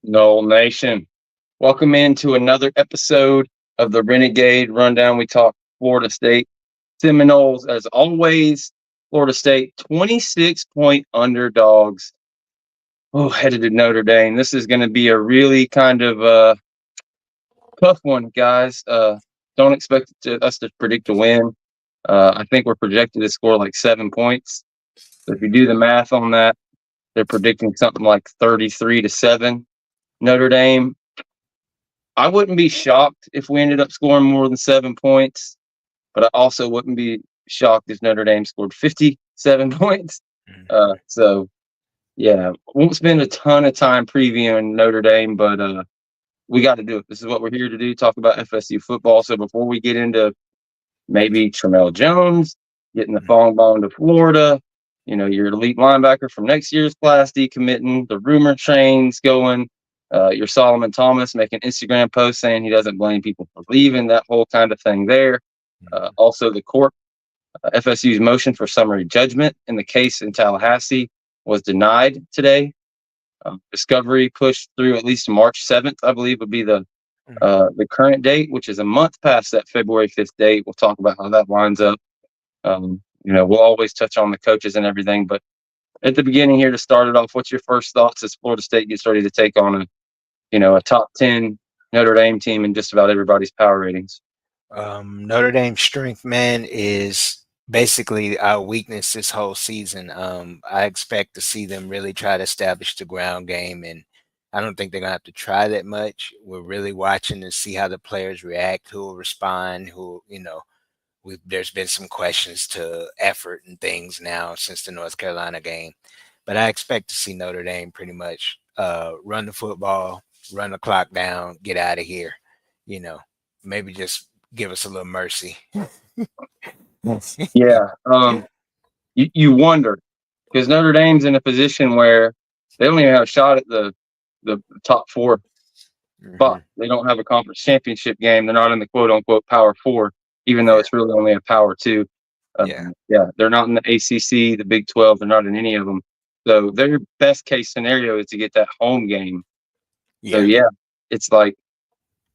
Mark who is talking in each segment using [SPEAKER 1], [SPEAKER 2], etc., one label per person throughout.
[SPEAKER 1] Noel Nation. Welcome into another episode of the Renegade Rundown. We talk Florida State Seminoles. As always, Florida State 26-point underdogs. Oh, headed to Notre Dame. This is going to be a really kind of tough one, guys. Don't expect us to predict a win. I think we're projected to score like 7 points. So if you do the math on that, they're predicting something like 33-7. Notre Dame, I wouldn't be shocked if we ended up scoring more than 7 points, but I also wouldn't be shocked if Notre Dame scored 57 points. So, yeah, won't spend a ton of time previewing Notre Dame, but we got to do it. This is what we're here to do, talk about FSU football. So before we get into maybe Tramel Jones, getting the phone bone to Florida, your elite linebacker from next year's class decommitting, the rumor trains going, your Solomon Thomas making Instagram posts saying he doesn't blame people for leaving, that whole kind of thing there. Also, the court, FSU's motion for summary judgment in the case in Tallahassee was denied today. Discovery pushed through at least March 7th, I believe, would be the current date, which is a month past that February 5th date. We'll talk about how that lines up. We'll always touch on the coaches and everything, but at the beginning here to start it off, what's your first thoughts as Florida State gets ready to take on a top 10 Notre Dame team in just about everybody's power ratings?
[SPEAKER 2] Notre Dame's strength, man, is basically our weakness this whole season. I expect to see them really try to establish the ground game, and I don't think they're gonna have to try that much. We're really watching to see how the players react, who will respond, there's been some questions to effort and things now since the North Carolina game. But I expect to see Notre Dame pretty much run the football, run the clock down, get out of here. Maybe just give us a little mercy.
[SPEAKER 1] Yeah. You wonder, because Notre Dame's in a position where they don't even have a shot at the top four spot. They don't have a conference championship game. They're not in the quote unquote power four, even though it's really only a power two. They're not in the ACC, the Big 12. They're not in any of them. So their best case scenario is to get that home game. So it's like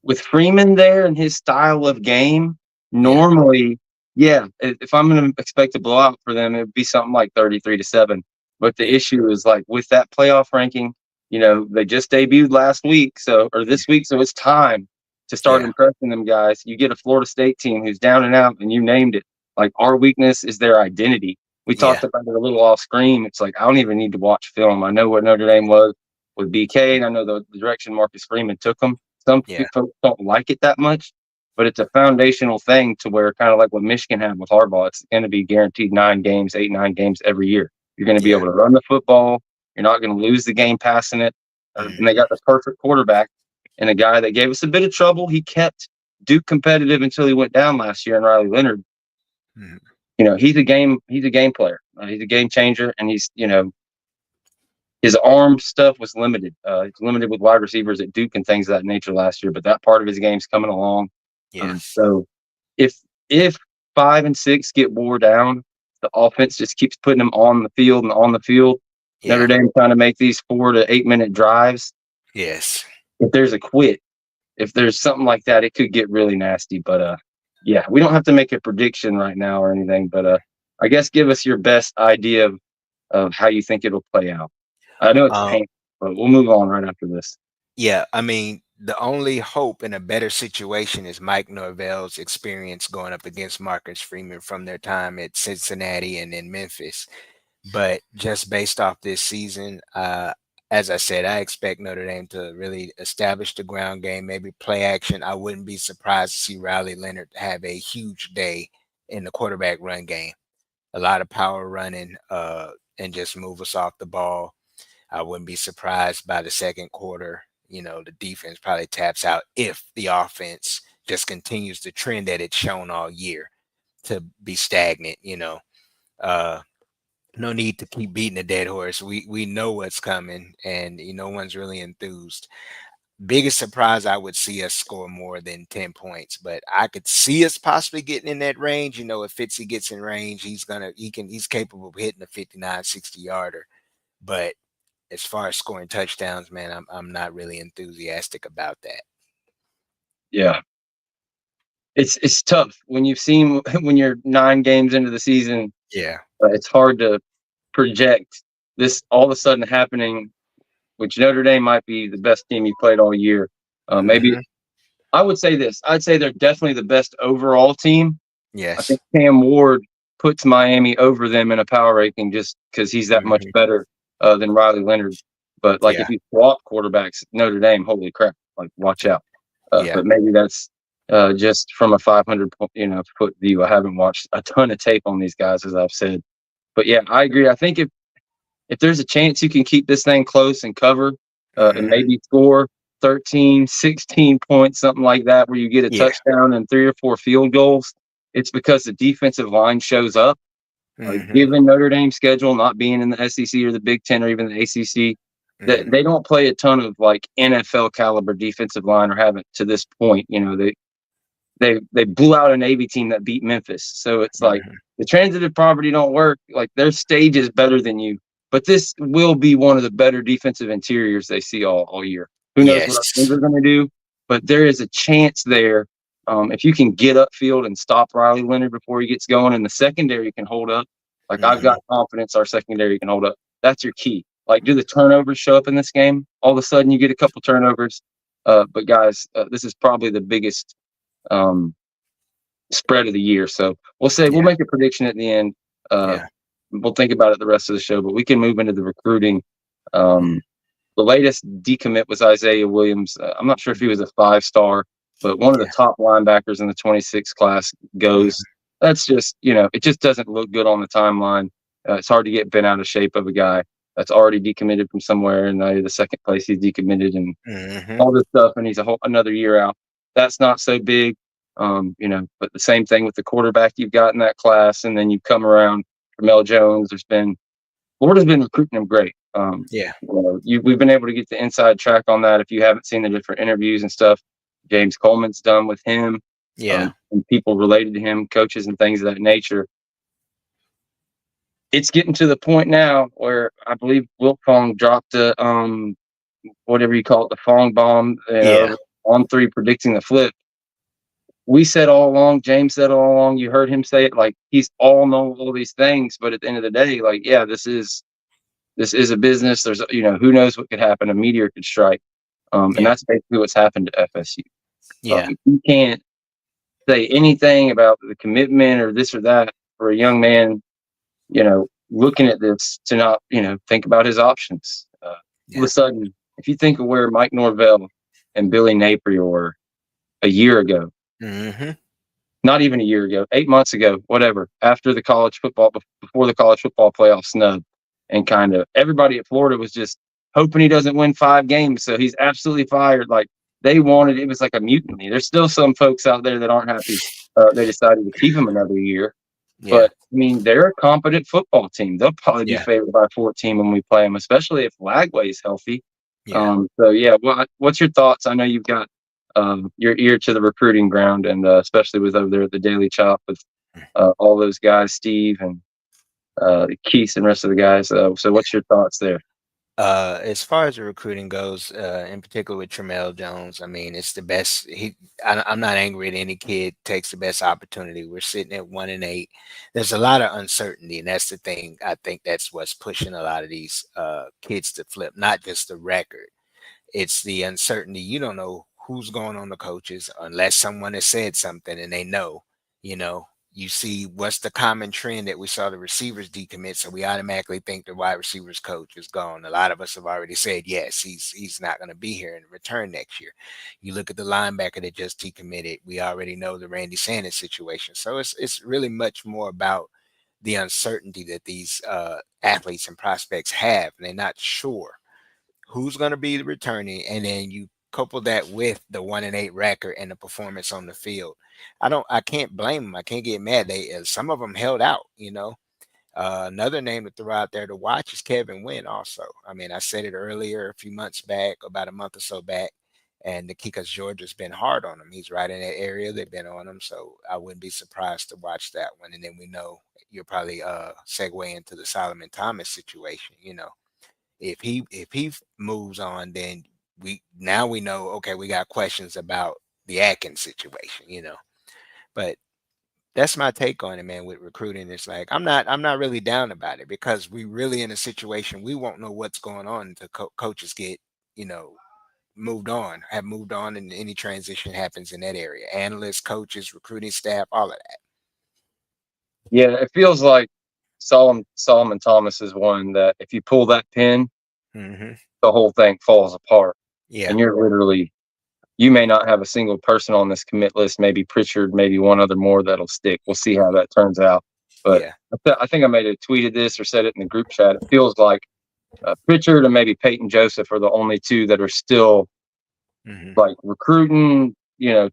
[SPEAKER 1] with Freeman there and his style of game, normally, if I'm going to expect a blowout for them, it'd be something like 33-7. But the issue is like with that playoff ranking, they just debuted last week, or this week, so it's time to start impressing them guys. You get a Florida State team who's down and out, and you named it. Like, our weakness is their identity. We talked about it a little off screen. It's like, I don't even need to watch film. I know what Notre Dame was with BK, and I know the direction Marcus Freeman took them. Some folks don't like it that much, but it's a foundational thing to where, kind of like what Michigan had with Harbaugh, it's going to be guaranteed 9 games, 8-9 games every year. You're going to be able to run the football. You're not going to lose the game passing it. And they got the perfect quarterback and a guy that gave us a bit of trouble. He kept Duke competitive until he went down last year, and Riley Leonard. He's a game player. He's a game changer, and his arm stuff was limited. He's limited with wide receivers at Duke and things of that nature last year, but that part of his game's coming along. So if 5 and 6 get wore down, the offense just keeps putting them on the field and on the field. Notre Dame trying to make these 4 to 8 minute drives. If there's a quit, if there's something like that, it could get really nasty. But we don't have to make a prediction right now or anything. But I guess give us your best idea of how you think it'll play out. I know it's painful, but we'll move on right after this.
[SPEAKER 2] Yeah, I mean, the only hope in a better situation is Mike Norvell's experience going up against Marcus Freeman from their time at Cincinnati and in Memphis. But just based off this season, as I said, I expect Notre Dame to really establish the ground game, maybe play action. I wouldn't be surprised to see Riley Leonard have a huge day in the quarterback run game. A lot of power running and just move us off the ball. I wouldn't be surprised by the second quarter. The defense probably taps out if the offense just continues the trend that it's shown all year to be stagnant. No need to keep beating a dead horse. We know what's coming, and no one's really enthused. Biggest surprise, I would see us score more than 10 points, but I could see us possibly getting in that range. If Fitzy gets in range, he's capable of hitting a 59, 60 yarder. But as far as scoring touchdowns, man, I'm not really enthusiastic about that.
[SPEAKER 1] Yeah. It's tough when you've seen when you're 9 games into the season,
[SPEAKER 2] Yeah.
[SPEAKER 1] it's hard to project this all of a sudden happening, which Notre Dame might be the best team you played all year. Maybe
[SPEAKER 2] Hmm.
[SPEAKER 1] I would say this. I'd say they're definitely the best overall team. I
[SPEAKER 2] Yes.
[SPEAKER 1] think Cam Ward puts Miami over them in a power ranking just because he's that much
[SPEAKER 2] Hmm.
[SPEAKER 1] better than Riley Leonard. But like
[SPEAKER 2] Yeah.
[SPEAKER 1] if you swap quarterbacks, Notre Dame, holy crap! Like watch out.
[SPEAKER 2] Yeah.
[SPEAKER 1] But maybe that's just from a 500 foot view. I haven't watched a ton of tape on these guys, as I've said. But yeah, I agree. I think if there's a chance you can keep this thing close and cover and
[SPEAKER 2] Hmm.
[SPEAKER 1] maybe score 13, 16 points, something like that, where you get a
[SPEAKER 2] Yeah.
[SPEAKER 1] touchdown and 3 or 4 field goals, it's because the defensive line shows up.
[SPEAKER 2] Hmm.
[SPEAKER 1] Given Notre Dame's schedule, not being in the SEC or the Big Ten or even the ACC, that
[SPEAKER 2] Hmm.
[SPEAKER 1] they don't play a ton of like NFL caliber defensive line or haven't to this point. They blew out a Navy team that beat Memphis. So it's like
[SPEAKER 2] Hmm.
[SPEAKER 1] the transitive property don't work. Like their stage is better than you, but this will be one of the better defensive interiors they see all year. Who knows what our
[SPEAKER 2] Yes.
[SPEAKER 1] teams are going to do? But there is a chance there. If you can get upfield and stop Riley Leonard before he gets going, and the secondary can hold up. Like I've
[SPEAKER 2] Hmm.
[SPEAKER 1] got confidence our secondary can hold up. That's your key. Like, do the turnovers show up in this game? All of a sudden, you get a couple turnovers. But guys, this is probably the biggest um, spread of the year. So we'll
[SPEAKER 2] Yeah.
[SPEAKER 1] make a prediction at the end. Uh,
[SPEAKER 2] Yeah.
[SPEAKER 1] we'll think about it the rest of the show, but we can move into the recruiting.
[SPEAKER 2] Mm-hmm.
[SPEAKER 1] Um, the latest decommit was Isaiah Williams. I'm not sure if he was a 5-star, but one of the
[SPEAKER 2] Yeah.
[SPEAKER 1] top linebackers in the 26 class goes.
[SPEAKER 2] Hmm.
[SPEAKER 1] That's just, it just doesn't look good on the timeline. It's hard to get bent out of shape of a guy that's already decommitted from somewhere, and now the second place he's decommitted, and
[SPEAKER 2] Hmm.
[SPEAKER 1] all this stuff, and he's another year out. That's not so big, but the same thing with the quarterback you've got in that class, and then you come around for Mel Jones. Florida's been recruiting him great.
[SPEAKER 2] Yeah.
[SPEAKER 1] We've been able to get the inside track on that. If you haven't seen the different interviews and stuff, James Coleman's done with him,
[SPEAKER 2] Yeah.
[SPEAKER 1] and people related to him, coaches and things of that nature. It's getting to the point now where I believe Wiltfong dropped the whatever you call it, the Fong bomb,
[SPEAKER 2] Yeah.
[SPEAKER 1] on 3 predicting the flip. We said all along, James said all along, you heard him say it, like he's all know all these things, but at the end of the day, like, yeah, this is a business. There's who knows what could happen. A meteor could strike. And
[SPEAKER 2] Yeah.
[SPEAKER 1] that's basically what's happened to FSU.
[SPEAKER 2] Yeah.
[SPEAKER 1] You can't say anything about the commitment or this or that for a young man, looking at this to not, think about his options. All of
[SPEAKER 2] Yeah.
[SPEAKER 1] a sudden, if you think of where Mike Norvell and Billy Napier were a year ago,
[SPEAKER 2] Hmm.
[SPEAKER 1] not even a year ago, 8 months ago, whatever, after the college football, before the college football playoff snub, and kind of everybody at Florida was just hoping he doesn't win 5 games. So he's absolutely fired. Like they wanted, it was like a mutiny. There's still some folks out there that aren't happy. They decided to keep him another year.
[SPEAKER 2] Yeah.
[SPEAKER 1] But I mean, they're a competent football team. They'll probably be
[SPEAKER 2] Yeah.
[SPEAKER 1] favored by 14 when we play them, especially if Lagway's healthy.
[SPEAKER 2] Yeah.
[SPEAKER 1] So yeah, what's your thoughts? I know you've got your ear to the recruiting ground, and especially with over there at the Daily Chop with all those guys, Steve and Keith and rest of the guys. So what's your thoughts there?
[SPEAKER 2] As far as the recruiting goes, in particular with Tramel Jones, I mean, it's the best. I'm not angry at any kid takes the best opportunity. We're sitting at 1-8. There's a lot of uncertainty, and that's the thing. I think that's what's pushing a lot of these kids to flip. Not just the record, it's the uncertainty. You don't know who's going on the coaches unless someone has said something and they know. You know, you see what's the common trend that we saw the receivers decommit, so we automatically think the wide receivers coach is gone. A lot of us have already said yes, he's not going to be here in return next year. You look at the linebacker that just decommitted. We already know the Randy Sanders situation. So it's really much more about the uncertainty that these athletes and prospects have, and they're not sure who's going to be returning, and then you couple that with the 1-8 record and the performance on the field. I can't blame them. I can't get mad. Some of them held out. Another name to throw out there to watch is Kevin Wynn. Also, I mean, I said it earlier, a few months back, about a month or so back, and because Georgia's been hard on him, he's right in that area. They've been on him, so I wouldn't be surprised to watch that one. And then we know you'll probably segue into the Solomon Thomas situation. If he moves on, then we know, okay, we got questions about the Atkins situation, But that's my take on it, man. With recruiting, it's like I'm not really down about it, because we really in a situation we won't know what's going on until coaches get, have moved on, and any transition happens in that area. Analysts, coaches, recruiting staff, all of that.
[SPEAKER 1] Yeah, it feels like Solomon Thomas is one that if you pull that pin,
[SPEAKER 2] Hmm.
[SPEAKER 1] the whole thing falls apart.
[SPEAKER 2] Yeah,
[SPEAKER 1] And you may not have a single person on this commit list, maybe Pritchard, maybe one other more that'll stick. We'll see how that turns out. But
[SPEAKER 2] yeah,
[SPEAKER 1] I think I made a tweet of this or said it in the group chat. It feels like Pritchard and maybe Peyton Joseph are the only two that are still
[SPEAKER 2] hmm,
[SPEAKER 1] like recruiting,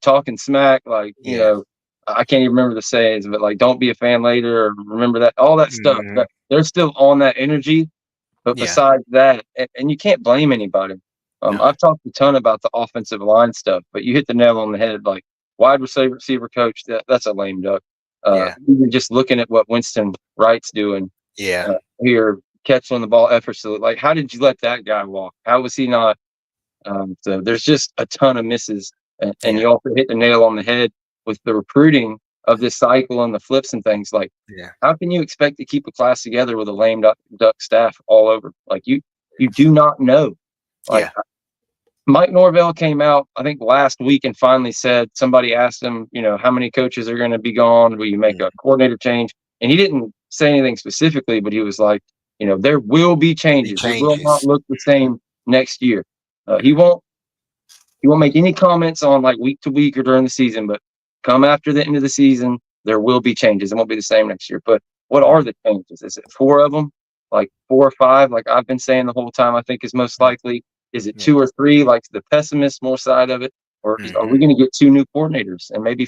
[SPEAKER 1] talking smack, like,
[SPEAKER 2] yeah,
[SPEAKER 1] I can't even remember the sayings, but like, don't be a fan later, or remember that, all that stuff.
[SPEAKER 2] hmm,
[SPEAKER 1] That they're still on that energy. But
[SPEAKER 2] yeah.
[SPEAKER 1] besides that, and you can't blame anybody.
[SPEAKER 2] No,
[SPEAKER 1] I've talked a ton about the offensive line stuff, but you hit the nail on the head. Like wide receiver coach, that's a lame duck.
[SPEAKER 2] yeah,
[SPEAKER 1] Even just looking at what Winston Wright's doing
[SPEAKER 2] yeah,
[SPEAKER 1] here, catching the ball effortlessly. Like, how did you let that guy walk? How was he not? So there's just a ton of misses, and
[SPEAKER 2] yeah,
[SPEAKER 1] you also hit the nail on the head with the recruiting of this cycle and the flips and things. Like,
[SPEAKER 2] yeah,
[SPEAKER 1] how can you expect to keep a class together with a lame duck staff all over? Like, you do not know. Like,
[SPEAKER 2] yeah.
[SPEAKER 1] Mike Norvell came out, I think last week, and finally said, somebody asked him, how many coaches are going to be gone? Will you make
[SPEAKER 2] Mm.
[SPEAKER 1] a coordinator change? And he didn't say anything specifically, but he was like, there will be
[SPEAKER 2] Be
[SPEAKER 1] changes. It will not
[SPEAKER 2] changes.
[SPEAKER 1] look the same next year. He
[SPEAKER 2] Hmm.
[SPEAKER 1] won't make any comments on like week to week or during the season, but come after the end of the season, there will be changes. It won't be the same next year. But what are
[SPEAKER 2] Mm.
[SPEAKER 1] the changes? Is it four of them? Like four or five, like I've been saying the whole time, I think is most
[SPEAKER 2] Mm.
[SPEAKER 1] likely. Is it
[SPEAKER 2] Yeah.
[SPEAKER 1] two or three, like the pessimist more side of it? Or are
[SPEAKER 2] Hmm.
[SPEAKER 1] we going to get two new coordinators and maybe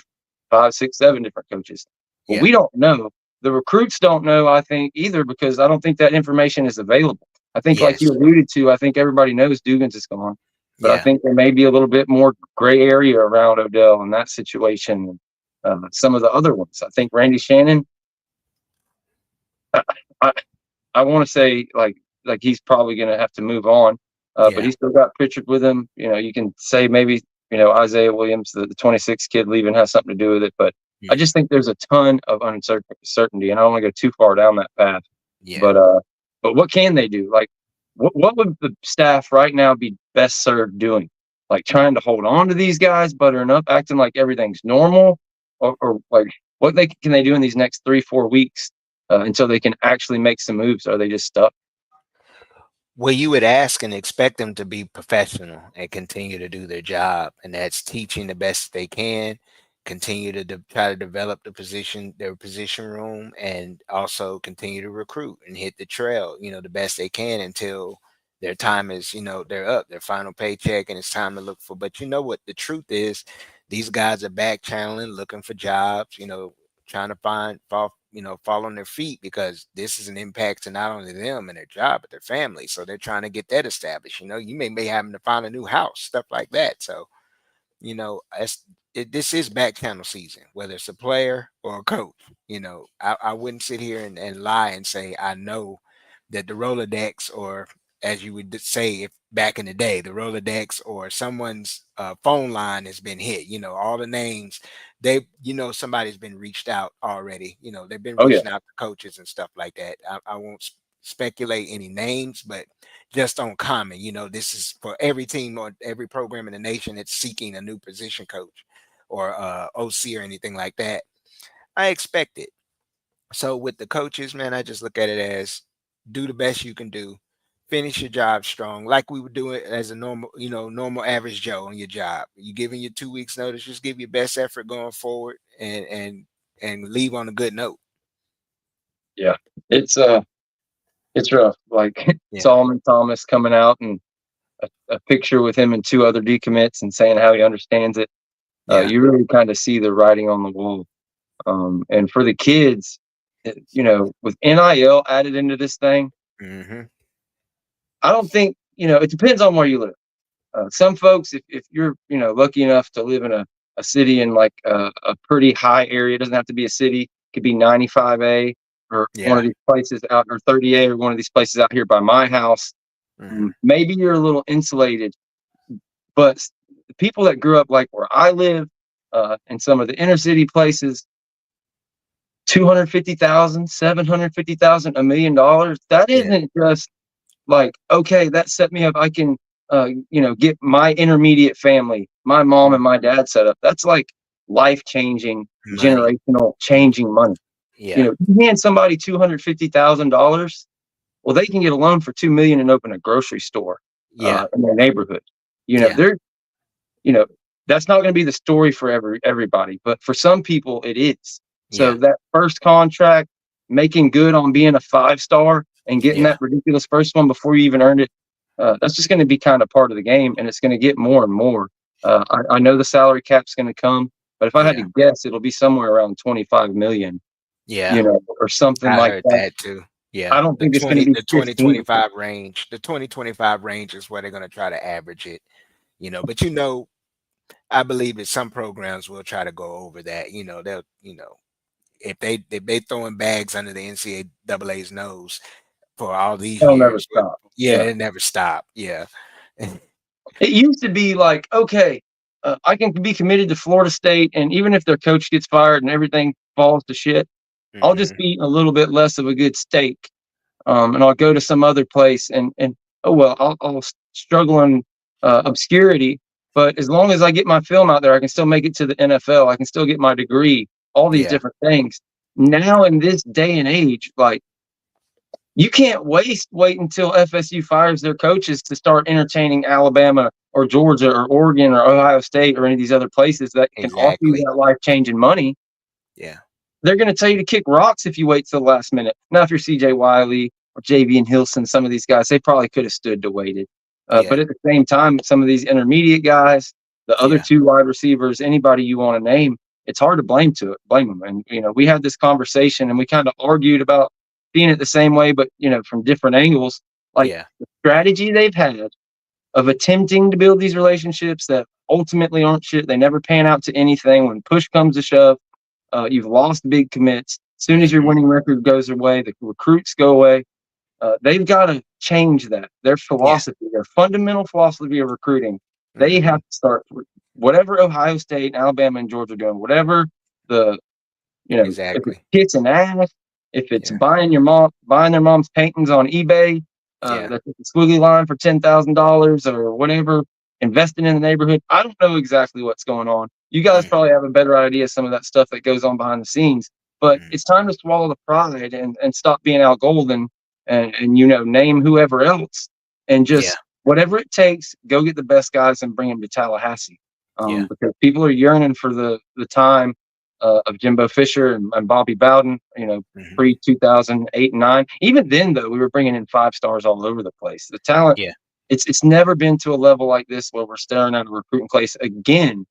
[SPEAKER 1] five, six, seven different coaches? Well,
[SPEAKER 2] Yeah.
[SPEAKER 1] we don't know. The recruits don't know, I think, either, because I don't think that information is available. I think, like you
[SPEAKER 2] Yes.
[SPEAKER 1] alluded to, I think everybody knows Dugans is gone, but I
[SPEAKER 2] Yeah.
[SPEAKER 1] think there may be a little bit more gray area around Odell in that situation. Some of the other ones, I think Randy Shannon, I, I, I want to say like he's probably going to have to move on, but
[SPEAKER 2] Yeah.
[SPEAKER 1] he's still got Pritchard with him. You can say maybe Isaiah Williams, the 26 kid leaving, has something to do with it, but I
[SPEAKER 2] Mm.
[SPEAKER 1] just think there's a ton of uncertainty, and I don't want to go too far down that path.
[SPEAKER 2] Yeah.
[SPEAKER 1] But what can they do? Like, what would the staff right now be best served doing? Like trying to hold on to these guys, buttering up, acting like everything's normal, or like what they can they do in these next 3-4 weeks until they can actually make some moves? Are they just stuck?
[SPEAKER 2] Well, you would ask and expect them to be professional and continue to do their job, and that's teaching the best they can, continue to try to develop their position room, and also continue to recruit and hit the trail, the best they can until their time is, they're up, their final paycheck, and it's time to look for. But you know what the truth is, these guys are back channeling, looking for jobs, trying to fall on their feet, because this is an impact to not only them and their job, but their family. So they're trying to get that established. You may be having to find a new house, stuff like that. So, this is back channel season, whether it's a player or a coach. I wouldn't sit here and lie and say I know that the Rolodex, or as you would say, if back in the day, the Rolodex or someone's phone line has been hit. All the names, somebody's been reached out already. They've been
[SPEAKER 1] Oh yeah,
[SPEAKER 2] reaching out to coaches and stuff like that. I won't speculate any names, but just on common, this is for every team or every program in the nation that's seeking a new position coach or OC or anything like that. I expect it. So with the coaches, man, I just look at it as do the best you can do, finish your job strong, like we would do it as a normal average Joe on your job. You giving your 2 weeks notice, just give your best effort going forward, and leave on a good note.
[SPEAKER 1] yeah. It's rough. Like
[SPEAKER 2] Yeah,
[SPEAKER 1] Solomon Thomas coming out and a picture with him and two other decommits and saying how he understands it.
[SPEAKER 2] yeah,
[SPEAKER 1] You really kind of see the writing on the wall. And for the kids, with NIL added into this thing,
[SPEAKER 2] hmm,
[SPEAKER 1] I don't think, it depends on where you live. Some folks, if you're, lucky enough to live in a city in like a pretty high area, it doesn't have to be a city, it could be 95A or one
[SPEAKER 2] yeah,
[SPEAKER 1] of these places out, or 30A, or one of these places out here by my house. Maybe you're a little insulated, but the people that grew up like where I live, in some of the inner city places, 250,000, 750,000, $1 million. That
[SPEAKER 2] Yeah.
[SPEAKER 1] isn't just like, okay, that set me up. I can, get my intermediate family, my mom and my dad set up. That's like life changing,
[SPEAKER 2] Money.
[SPEAKER 1] generational changing money.
[SPEAKER 2] Yeah.
[SPEAKER 1] You hand somebody $250,000, well, they can get a loan for 2 million and open a grocery store
[SPEAKER 2] Yeah.
[SPEAKER 1] in their neighborhood.
[SPEAKER 2] Yeah.
[SPEAKER 1] They're, you know, that's not going to be the story for everybody, but for some people it is. So
[SPEAKER 2] Yeah.
[SPEAKER 1] that first contract, making good on being a 5-star and getting
[SPEAKER 2] Yeah.
[SPEAKER 1] that ridiculous first one before you even earned it, that's just going to be kind of part of the game, and it's going to get more and more. I know the salary cap's going to come, but if I had
[SPEAKER 2] Yeah.
[SPEAKER 1] to guess, it'll be somewhere around 25 million,
[SPEAKER 2] Yeah.
[SPEAKER 1] or something
[SPEAKER 2] I
[SPEAKER 1] like
[SPEAKER 2] heard
[SPEAKER 1] that.
[SPEAKER 2] that too. Yeah.
[SPEAKER 1] I don't
[SPEAKER 2] The
[SPEAKER 1] think it's going to
[SPEAKER 2] 20,
[SPEAKER 1] be
[SPEAKER 2] the
[SPEAKER 1] 15.
[SPEAKER 2] 2025 range. The 2025 range is where they're going to try to average it, but I believe that some programs will try to go over that. They'll, if they throwing bags under the NCAA's nose for all these
[SPEAKER 1] They'll never
[SPEAKER 2] years,
[SPEAKER 1] stop.
[SPEAKER 2] yeah,
[SPEAKER 1] Yeah.
[SPEAKER 2] it never stop. Yeah.
[SPEAKER 1] It used to be like, okay, I can be committed to Florida State, and even if their coach gets fired and everything falls to shit, I'll just
[SPEAKER 2] Hmm.
[SPEAKER 1] be a little bit less of a good steak, and I'll go to some other place, and oh well, I'll struggle in obscurity. But as long as I get my film out there, I can still make it to the NFL. I can still get my degree. All these
[SPEAKER 2] Yeah.
[SPEAKER 1] different things. Now in this day and age, like you can't wait until FSU fires their coaches to start entertaining Alabama or Georgia or Oregon or Ohio State or any of these other places that can offer you
[SPEAKER 2] Exactly.
[SPEAKER 1] that life changing money.
[SPEAKER 2] Yeah.
[SPEAKER 1] They're going to tell you to kick rocks if you wait till the last minute. Now, if you're CJ Wiley or JV and Hilson, some of these guys, they probably could have stood to waited. But
[SPEAKER 2] Yeah.
[SPEAKER 1] at the same time, some of these intermediate guys, the other
[SPEAKER 2] Yeah.
[SPEAKER 1] two wide receivers, anybody you want to name, it's hard to blame them. And we had this conversation and we kind of argued about seeing it the same way, but from different angles. Like
[SPEAKER 2] Yeah.
[SPEAKER 1] the strategy they've had of attempting to build these relationships that ultimately aren't shit. They never pan out to anything. When push comes to shove, you've lost big commits. As soon as your
[SPEAKER 2] Hmm.
[SPEAKER 1] winning record goes away, the recruits go away. They've got to change that. Their
[SPEAKER 2] Yeah.
[SPEAKER 1] philosophy, their fundamental philosophy of recruiting, they have
[SPEAKER 2] Hmm.
[SPEAKER 1] to start whatever Ohio State, Alabama, and Georgia are doing, whatever the if it's
[SPEAKER 2] Exactly.
[SPEAKER 1] kissing ass, if it's
[SPEAKER 2] Yeah.
[SPEAKER 1] buying their mom's paintings on eBay,
[SPEAKER 2] Yeah.
[SPEAKER 1] that's a squiggly line for $10,000 or whatever, investing in the neighborhood. I don't know exactly what's going on. You guys
[SPEAKER 2] Hmm.
[SPEAKER 1] probably have a better idea of some of that stuff that goes on behind the scenes, but
[SPEAKER 2] Hmm.
[SPEAKER 1] it's time to swallow the pride and stop being Al Golden and name whoever else and
[SPEAKER 2] Yeah.
[SPEAKER 1] just whatever it takes, go get the best guys and bring them to Tallahassee.
[SPEAKER 2] Yeah.
[SPEAKER 1] Because people are yearning for the time of Jimbo Fisher and Bobby Bowden,
[SPEAKER 2] Hmm.
[SPEAKER 1] pre 2008 and 9. Even then, though, we were bringing in 5 stars all over the place. The talent,
[SPEAKER 2] Yeah.
[SPEAKER 1] it's never been to a level like this where we're staring at a recruiting class again.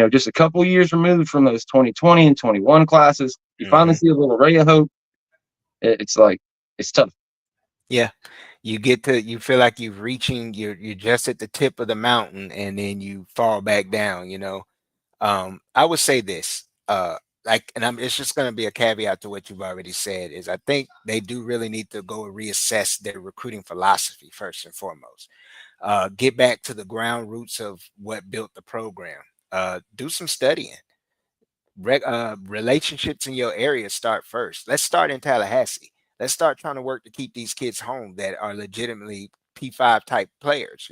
[SPEAKER 1] Just a couple of years removed from those 2020 and 21 classes. You finally
[SPEAKER 2] Hmm.
[SPEAKER 1] see a little ray of hope. It's like it's tough.
[SPEAKER 2] Yeah. You feel like you're just at the tip of the mountain and then you fall back down. I would say this, and it's just going to be a caveat to what you've already said, is I think they do really need to go and reassess their recruiting philosophy first and foremost. Get back to the ground roots of what built the program. Do some studying. Relationships in your area start first. Let's start in Tallahassee. Let's start trying to work to keep these kids home that are legitimately P5 type players.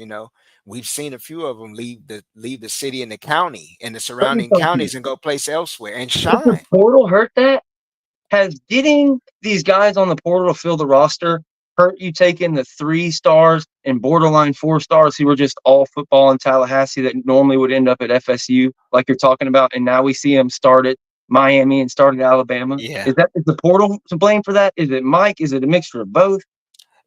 [SPEAKER 2] We've seen a few of them leave the city and the county and the
[SPEAKER 1] Let me
[SPEAKER 2] surrounding
[SPEAKER 1] talk to you.
[SPEAKER 2] counties and go place elsewhere and
[SPEAKER 1] Does the
[SPEAKER 2] shine.
[SPEAKER 1] portal hurt that? Has getting these guys on the portal to fill the roster hurt you taking the 3 stars and borderline 4 stars who were just all football in Tallahassee that normally would end up at FSU, like you're talking about, and now we see them start at Miami and start at Alabama?
[SPEAKER 2] Yeah.
[SPEAKER 1] Is the portal to blame for that? Is it Mike? Is it a mixture of both?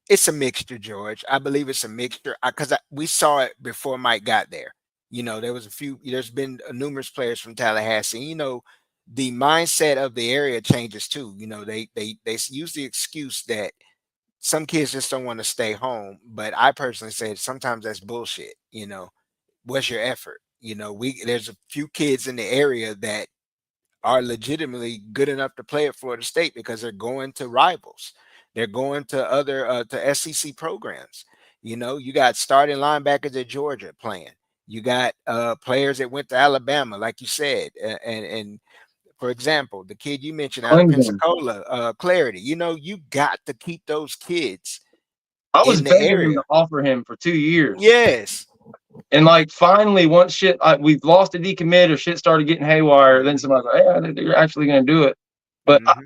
[SPEAKER 2] It's a mixture, George. I believe it's a mixture because we saw it before Mike got there. There's been numerous players from Tallahassee. The mindset of the area changes too. They use the excuse that some kids just don't want to stay home. But I personally say sometimes that's bullshit. What's your effort? There's a few kids in the area that are legitimately good enough to play at Florida State because they're going to rivals. They're going to other to SEC programs. You know, you got starting linebackers at Georgia playing. You got players that went to Alabama, like you said, and for example, the kid you mentioned out of
[SPEAKER 1] Clemson.
[SPEAKER 2] Pensacola, Clarity. You know, you got to keep those kids
[SPEAKER 1] I was
[SPEAKER 2] in the
[SPEAKER 1] begging them
[SPEAKER 2] area.
[SPEAKER 1] to offer him for 2 years.
[SPEAKER 2] Yes.
[SPEAKER 1] And like finally, once we've lost a decommit or shit started getting haywire, then
[SPEAKER 2] Mhm,
[SPEAKER 1] somebody's like, "Hey, I think you're actually going to do it." But
[SPEAKER 2] mhm.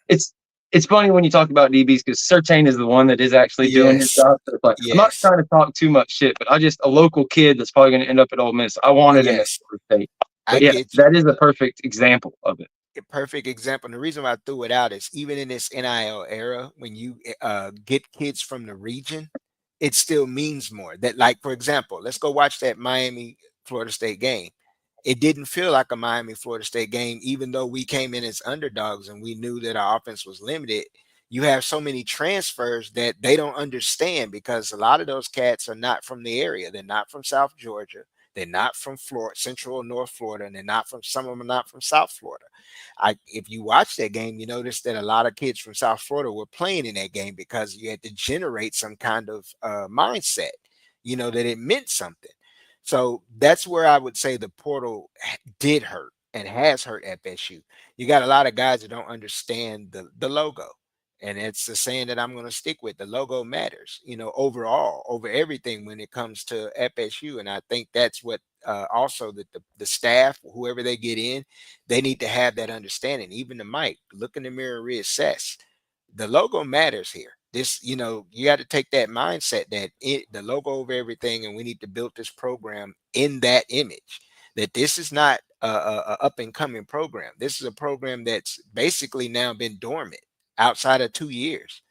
[SPEAKER 1] it's it's funny when you talk about DBs because Sertain is the one that is actually doing his
[SPEAKER 2] Yes.
[SPEAKER 1] job. So it's like I'm not
[SPEAKER 2] Yes.
[SPEAKER 1] trying to talk too much shit, but I just a local kid that's probably going to end up at Ole Miss. I wanted him at
[SPEAKER 2] Yes.
[SPEAKER 1] Florida State.
[SPEAKER 2] I
[SPEAKER 1] But yeah,
[SPEAKER 2] get you.
[SPEAKER 1] that is a perfect example of it.
[SPEAKER 2] A perfect example. And the reason why I threw it out is even in this NIL era, when you get kids from the region, it still means more. That, like, for example, let's go watch that Miami Florida State game. It didn't feel like a Miami Florida State game, even though we came in as underdogs and we knew that our offense was limited. You have so many transfers that they don't understand because a lot of those cats are not from the area. They're not from South Georgia. They're not from Florida, Central or North Florida, and they're not from some of them are not from South Florida. If you watch that game, you notice that a lot of kids from South Florida were playing in that game because you had to generate some kind of mindset, you know, that it meant something. So that's where I would say the portal did hurt and has hurt FSU. You got a lot of guys that don't understand the logo. And it's the saying that I'm going to stick with. The logo matters, you know, overall, over everything when it comes to FSU. And I think that's what also the staff, whoever they get in, they need to have that understanding. Even the Mike, look in the mirror, reassess. The logo matters here. This, you know, you got to take that mindset that the logo over everything, and we need to build this program in that image. That this is not a up and coming program. This is a program that's basically now been dormant outside of 2 years,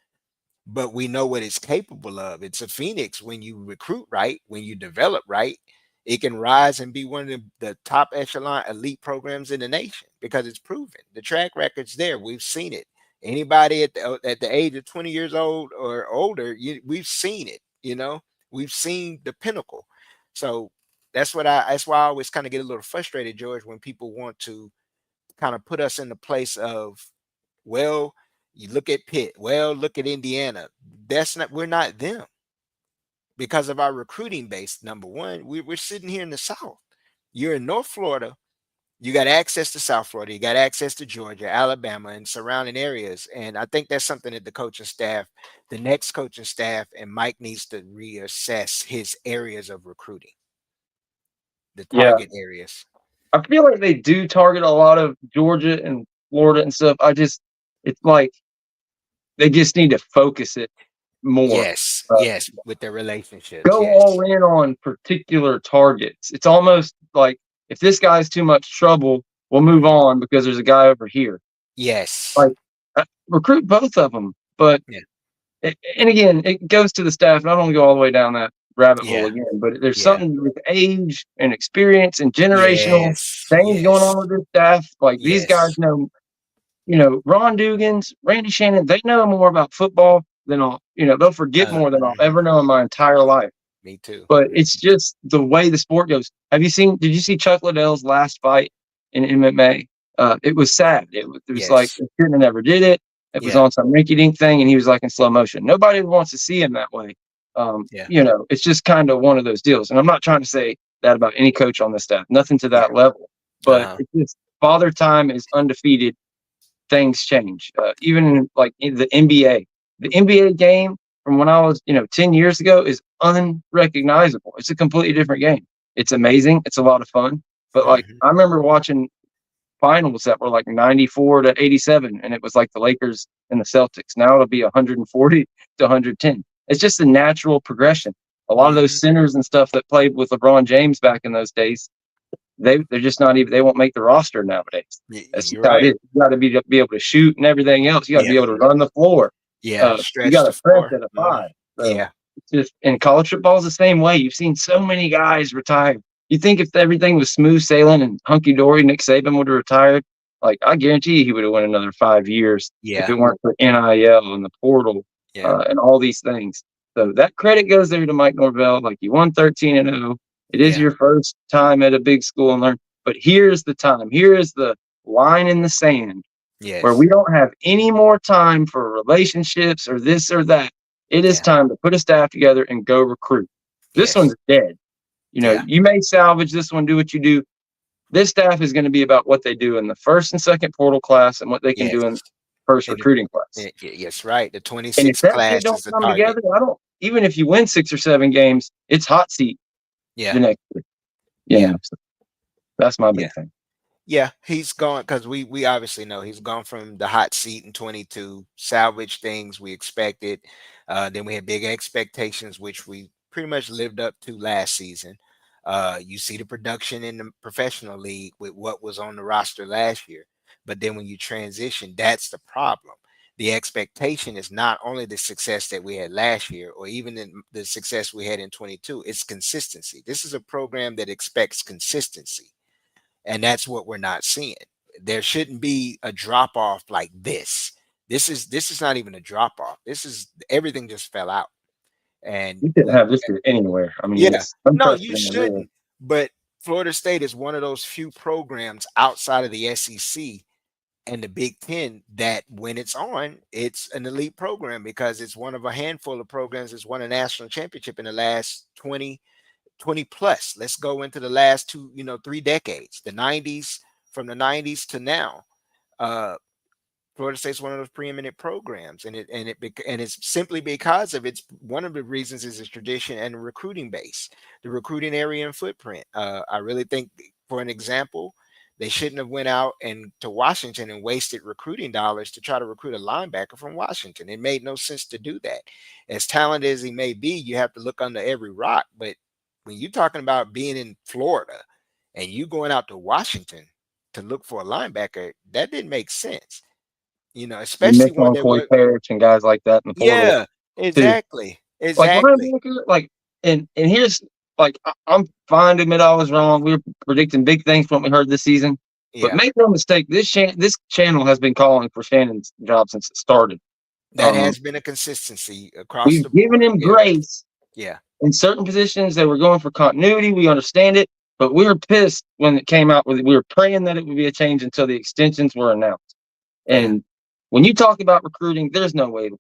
[SPEAKER 2] but we know what it's capable of. It's a phoenix when you recruit right, when you develop right, it can rise and be one of the top echelon elite programs in the nation because it's proven. The track record's there. We've seen it. Anybody at the age of 20 years old or older, we've seen it. You know, we've seen the pinnacle. So that's why I always kind of get a little frustrated, George, when people want to kind of put us in the place of, well, you look at Pitt, well, look at Indiana. That's not, we're not them because of our recruiting base. Number one, we're sitting here in the South. You're in North Florida. You got access to South Florida. You got access to Georgia, Alabama, and surrounding areas. And I think that's something that the coaching staff, the next coaching staff, and Mike needs to reassess his areas of recruiting, the
[SPEAKER 1] Yeah,
[SPEAKER 2] target areas.
[SPEAKER 1] I feel like they do target a lot of Georgia and Florida and stuff. It's like they just need to focus it more.
[SPEAKER 2] Yes,
[SPEAKER 1] Uh,
[SPEAKER 2] yes, with their relationships.
[SPEAKER 1] Go
[SPEAKER 2] Yes,
[SPEAKER 1] all in on particular targets. It's almost like if this guy's too much trouble, we'll move
[SPEAKER 2] mhm,
[SPEAKER 1] on because there's a guy over here.
[SPEAKER 2] yes,
[SPEAKER 1] Like recruit both of them. But
[SPEAKER 2] yeah,
[SPEAKER 1] and again, it goes to the staff. And I don't want to go all the way down that rabbit hole
[SPEAKER 2] yeah,
[SPEAKER 1] again. But there's
[SPEAKER 2] yeah.
[SPEAKER 1] something with age and experience and generational
[SPEAKER 2] Yes,
[SPEAKER 1] things going
[SPEAKER 2] yes,
[SPEAKER 1] on with this staff. Like these guys
[SPEAKER 2] yes.
[SPEAKER 1] know, Ron Dugans, Randy Shannon, they know more about football than they'll forget more than I'll
[SPEAKER 2] Mhm.
[SPEAKER 1] ever know in my entire life.
[SPEAKER 2] Me too.
[SPEAKER 1] But
[SPEAKER 2] Me
[SPEAKER 1] it's
[SPEAKER 2] too.
[SPEAKER 1] just the way the sport goes. Did you see Chuck Liddell's last fight in MMA? It was sad. It was like
[SPEAKER 2] Yes.
[SPEAKER 1] they shouldn't have never did it. It was
[SPEAKER 2] Yeah.
[SPEAKER 1] on some rinky dink thing, and he was like in slow motion. Nobody wants to see him that way.
[SPEAKER 2] Yeah.
[SPEAKER 1] It's just kind of one of those deals. And I'm not trying to say that about any coach on the staff, nothing to
[SPEAKER 2] Yeah.
[SPEAKER 1] that level. But
[SPEAKER 2] Uh-huh.
[SPEAKER 1] it's just Father Time is undefeated. Things change. Even in the NBA, the NBA game from when I was 10 years ago is unrecognizable. It's a completely different game. It's amazing. It's a lot of fun. But like
[SPEAKER 2] Mhm.
[SPEAKER 1] I remember watching finals that were like 94 to 87, and it was like the Lakers and the Celtics. Now it'll be 140 to 110. It's just a natural progression. A lot of those
[SPEAKER 2] Mhm.
[SPEAKER 1] centers and stuff that played with LeBron James back in those days, they're just not even, they won't make the roster nowadays. That's just
[SPEAKER 2] You're
[SPEAKER 1] how it
[SPEAKER 2] right.
[SPEAKER 1] is. You got to be able to shoot and everything else. You got to
[SPEAKER 2] Yeah.
[SPEAKER 1] be able to run the floor.
[SPEAKER 2] Yeah.
[SPEAKER 1] You
[SPEAKER 2] Stretch
[SPEAKER 1] got
[SPEAKER 2] the
[SPEAKER 1] to press
[SPEAKER 2] floor.
[SPEAKER 1] at a
[SPEAKER 2] Mhm.
[SPEAKER 1] five. So
[SPEAKER 2] Yeah.
[SPEAKER 1] it's just, and college football is the same way. You've seen so many guys retire. You think if everything was smooth sailing and hunky dory, Nick Saban would have retired? Like I guarantee you, he would have went another 5 years if it
[SPEAKER 2] Yeah.
[SPEAKER 1] weren't for NIL and the portal
[SPEAKER 2] Yeah.
[SPEAKER 1] and all these things. So that credit goes there to Mike Norvell. Like you won 13-0. It is
[SPEAKER 2] Yeah.
[SPEAKER 1] your first time at a big school and learn. But here's the time. Here is the line in the sand where
[SPEAKER 2] Yes.
[SPEAKER 1] we don't have any more time for relationships or this or that. It is
[SPEAKER 2] Yeah.
[SPEAKER 1] time to put a staff together and go recruit. This
[SPEAKER 2] Yes.
[SPEAKER 1] one's dead.
[SPEAKER 2] Yeah.
[SPEAKER 1] You may salvage this one, do what you do. This staff is going to be about what they do in the first and second portal class and what they can
[SPEAKER 2] Yes.
[SPEAKER 1] do in first
[SPEAKER 2] And
[SPEAKER 1] recruiting class.
[SPEAKER 2] yes, right. The
[SPEAKER 1] And if
[SPEAKER 2] 26
[SPEAKER 1] that shit
[SPEAKER 2] class
[SPEAKER 1] don't
[SPEAKER 2] is the
[SPEAKER 1] come
[SPEAKER 2] target.
[SPEAKER 1] together, I don't. Even if you win 6 or 7 games, it's hot seat
[SPEAKER 2] Yeah.
[SPEAKER 1] the next year.
[SPEAKER 2] Yeah.
[SPEAKER 1] So that's my
[SPEAKER 2] Yeah.
[SPEAKER 1] big thing.
[SPEAKER 2] Yeah, he's gone because we obviously know he's gone from the hot seat in 22, salvage things we expected. Then we had big expectations, which we pretty much lived up to last season. You see the production in the professional league with what was on the roster last year. But then when you transition, that's the problem. The expectation is not only the success that we had last year or even in the success we had in 22, it's consistency. This is a program that expects consistency, and that's what we're not seeing. There shouldn't be a drop off like this. This is not even a drop off. This is everything just fell out. And
[SPEAKER 1] You couldn't
[SPEAKER 2] we
[SPEAKER 1] have this year anywhere. I mean,
[SPEAKER 2] yeah.
[SPEAKER 1] it's
[SPEAKER 2] No, you
[SPEAKER 1] unprecedented, really.
[SPEAKER 2] shouldn't. But Florida State is one of those few programs outside of the SEC and the Big Ten that when it's on, it's an elite program because it's one of a handful of programs that's won a national championship in the last 20 plus. Let's go into the last 3 decades, the 90s, from the 90s to now. Uh, Florida State's one of those preeminent programs, and it's simply because of its one of the reasons is its tradition and the recruiting base, the recruiting area and footprint. I really think, for an example, they shouldn't have went out and to Washington and wasted recruiting dollars to try to recruit a linebacker from Washington. It made no sense to do that. As talented as he may be, you have to look under every rock. But when you're talking about being in Florida and you going out to Washington to look for a linebacker, that didn't make sense,
[SPEAKER 1] You
[SPEAKER 2] especially
[SPEAKER 1] miss
[SPEAKER 2] one
[SPEAKER 1] on
[SPEAKER 2] that
[SPEAKER 1] Corey
[SPEAKER 2] was.
[SPEAKER 1] Parrish and guys like that in the portal
[SPEAKER 2] Yeah,
[SPEAKER 1] too.
[SPEAKER 2] exactly,
[SPEAKER 1] Like
[SPEAKER 2] exactly.
[SPEAKER 1] linebacker, and here's I'm fine to admit I was wrong. We were predicting big things from what we heard this season. But
[SPEAKER 2] Yeah,
[SPEAKER 1] make no mistake, this channel has been calling for Shannon's job since it started.
[SPEAKER 2] that has been a consistency across
[SPEAKER 1] We've
[SPEAKER 2] the
[SPEAKER 1] given
[SPEAKER 2] board.
[SPEAKER 1] him
[SPEAKER 2] Yeah,
[SPEAKER 1] grace
[SPEAKER 2] yeah,
[SPEAKER 1] in certain positions. They were going for continuity. We understand it, but we were pissed when it came out with it. We were praying that it would be a change until the extensions were announced.
[SPEAKER 2] yeah.
[SPEAKER 1] And when you talk about recruiting, there's no way.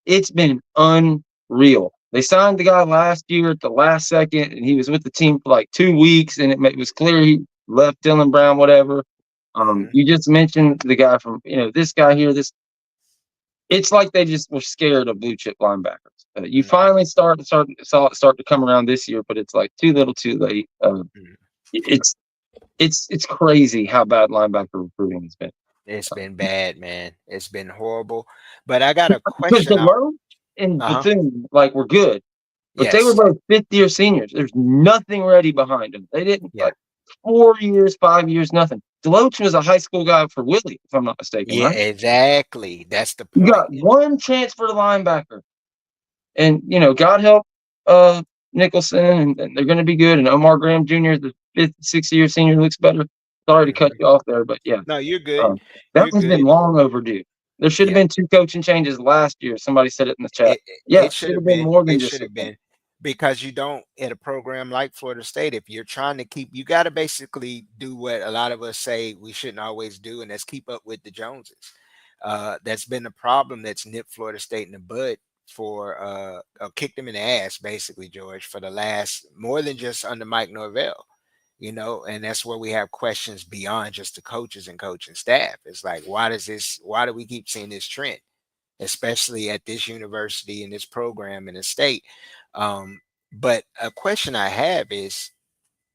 [SPEAKER 1] It's been unreal. They signed the guy last year at the last second, and he was with the team for like 2 weeks, and it was clear he left Dylan Brown, whatever.
[SPEAKER 2] Hmm.
[SPEAKER 1] You just mentioned the guy from, this guy here. It's like they just were scared of blue chip linebackers. You
[SPEAKER 2] Hmm.
[SPEAKER 1] finally saw it start to come around this year, but it's like too little, too late.
[SPEAKER 2] Hmm.
[SPEAKER 1] It's it's crazy how bad linebacker recruiting has been.
[SPEAKER 2] It's been bad, man. It's been horrible. But I got a
[SPEAKER 1] Because
[SPEAKER 2] question.
[SPEAKER 1] Deloach and
[SPEAKER 2] Uh huh.
[SPEAKER 1] Bethune were good, but they were
[SPEAKER 2] Yes.
[SPEAKER 1] both fifth-year seniors. There's nothing ready behind them. They didn't
[SPEAKER 2] Yeah.
[SPEAKER 1] 4 years, 5 years, nothing. Deloach was a high school guy for Willie, if I'm not mistaken,
[SPEAKER 2] Yeah.
[SPEAKER 1] right?
[SPEAKER 2] Exactly. That's the
[SPEAKER 1] You
[SPEAKER 2] point.
[SPEAKER 1] got one chance for the linebacker, and God help uh, Nicholson, and they're going to be good. And Omar Graham Jr., the fifth, 6th-year senior, looks better. Sorry to cut
[SPEAKER 2] Hmm.
[SPEAKER 1] you off there, but yeah,
[SPEAKER 2] No, you're good.
[SPEAKER 1] um, that
[SPEAKER 2] You're
[SPEAKER 1] has been
[SPEAKER 2] good.
[SPEAKER 1] long overdue. There should have
[SPEAKER 2] Yeah.
[SPEAKER 1] been 2 coaching changes last year. Somebody said it in the chat. Yeah,
[SPEAKER 2] It
[SPEAKER 1] it
[SPEAKER 2] should
[SPEAKER 1] should have
[SPEAKER 2] have
[SPEAKER 1] been
[SPEAKER 2] been.
[SPEAKER 1] more than
[SPEAKER 2] It
[SPEAKER 1] just
[SPEAKER 2] should
[SPEAKER 1] a
[SPEAKER 2] have
[SPEAKER 1] thing.
[SPEAKER 2] been because you don't at a program like Florida State. If you're trying to keep, you got to basically do what a lot of us say we shouldn't always do, and that's keep up with the Joneses. That's been the problem that's nipped Florida State in the bud for kicked them in the ass, basically, George, for the last more than just under Mike Norvell. And that's where we have questions beyond just the coaches and coaching staff. It's like, why do we keep seeing this trend, especially at this university and this program in the state? But a question I have is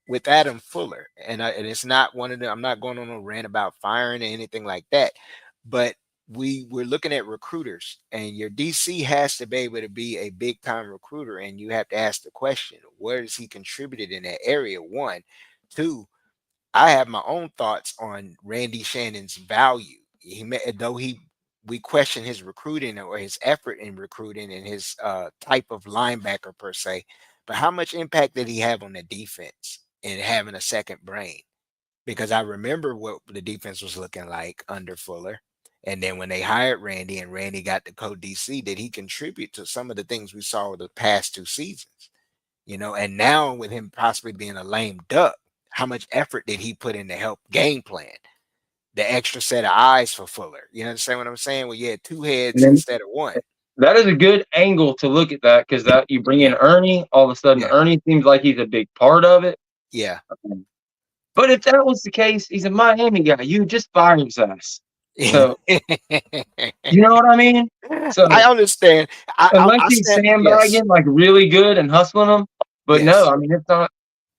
[SPEAKER 2] with Adam Fuller, and it's not one of them. I'm not going on a rant about firing or anything like that, but we're looking at recruiters, and your DC has to be able to be a big time recruiter, and you have to ask the question, where has he contributed in that area? One, two, I have my own thoughts on Randy Shannon's value. Though we question his recruiting or his effort in recruiting and his type of linebacker per se, but how much impact did he have on the defense and having a second brain? Because I remember what the defense was looking like under Fuller. And then when they hired Randy and Randy got the co DC, did he contribute to some of the things we saw the past 2 seasons? And now with him possibly being a lame duck, how much effort did he put in to help game plan? The extra set of eyes for Fuller. You understand what I'm saying? Well, you had two
[SPEAKER 1] And
[SPEAKER 2] heads
[SPEAKER 1] then
[SPEAKER 2] instead of one.
[SPEAKER 1] That is a good angle to look at that, because that you bring in
[SPEAKER 2] Yeah.
[SPEAKER 1] Ernie, all of a sudden
[SPEAKER 2] Yeah.
[SPEAKER 1] Ernie seems like he's a big part of it.
[SPEAKER 2] Yeah.
[SPEAKER 1] But if that was the case, he's a Miami guy. You just fire his ass. So you know what I mean?
[SPEAKER 2] I
[SPEAKER 1] So
[SPEAKER 2] understand.
[SPEAKER 1] unless
[SPEAKER 2] I
[SPEAKER 1] he's
[SPEAKER 2] stand. Yes.
[SPEAKER 1] sandbagging like really good and hustling them, but no,
[SPEAKER 2] Yes.
[SPEAKER 1] I mean it's not.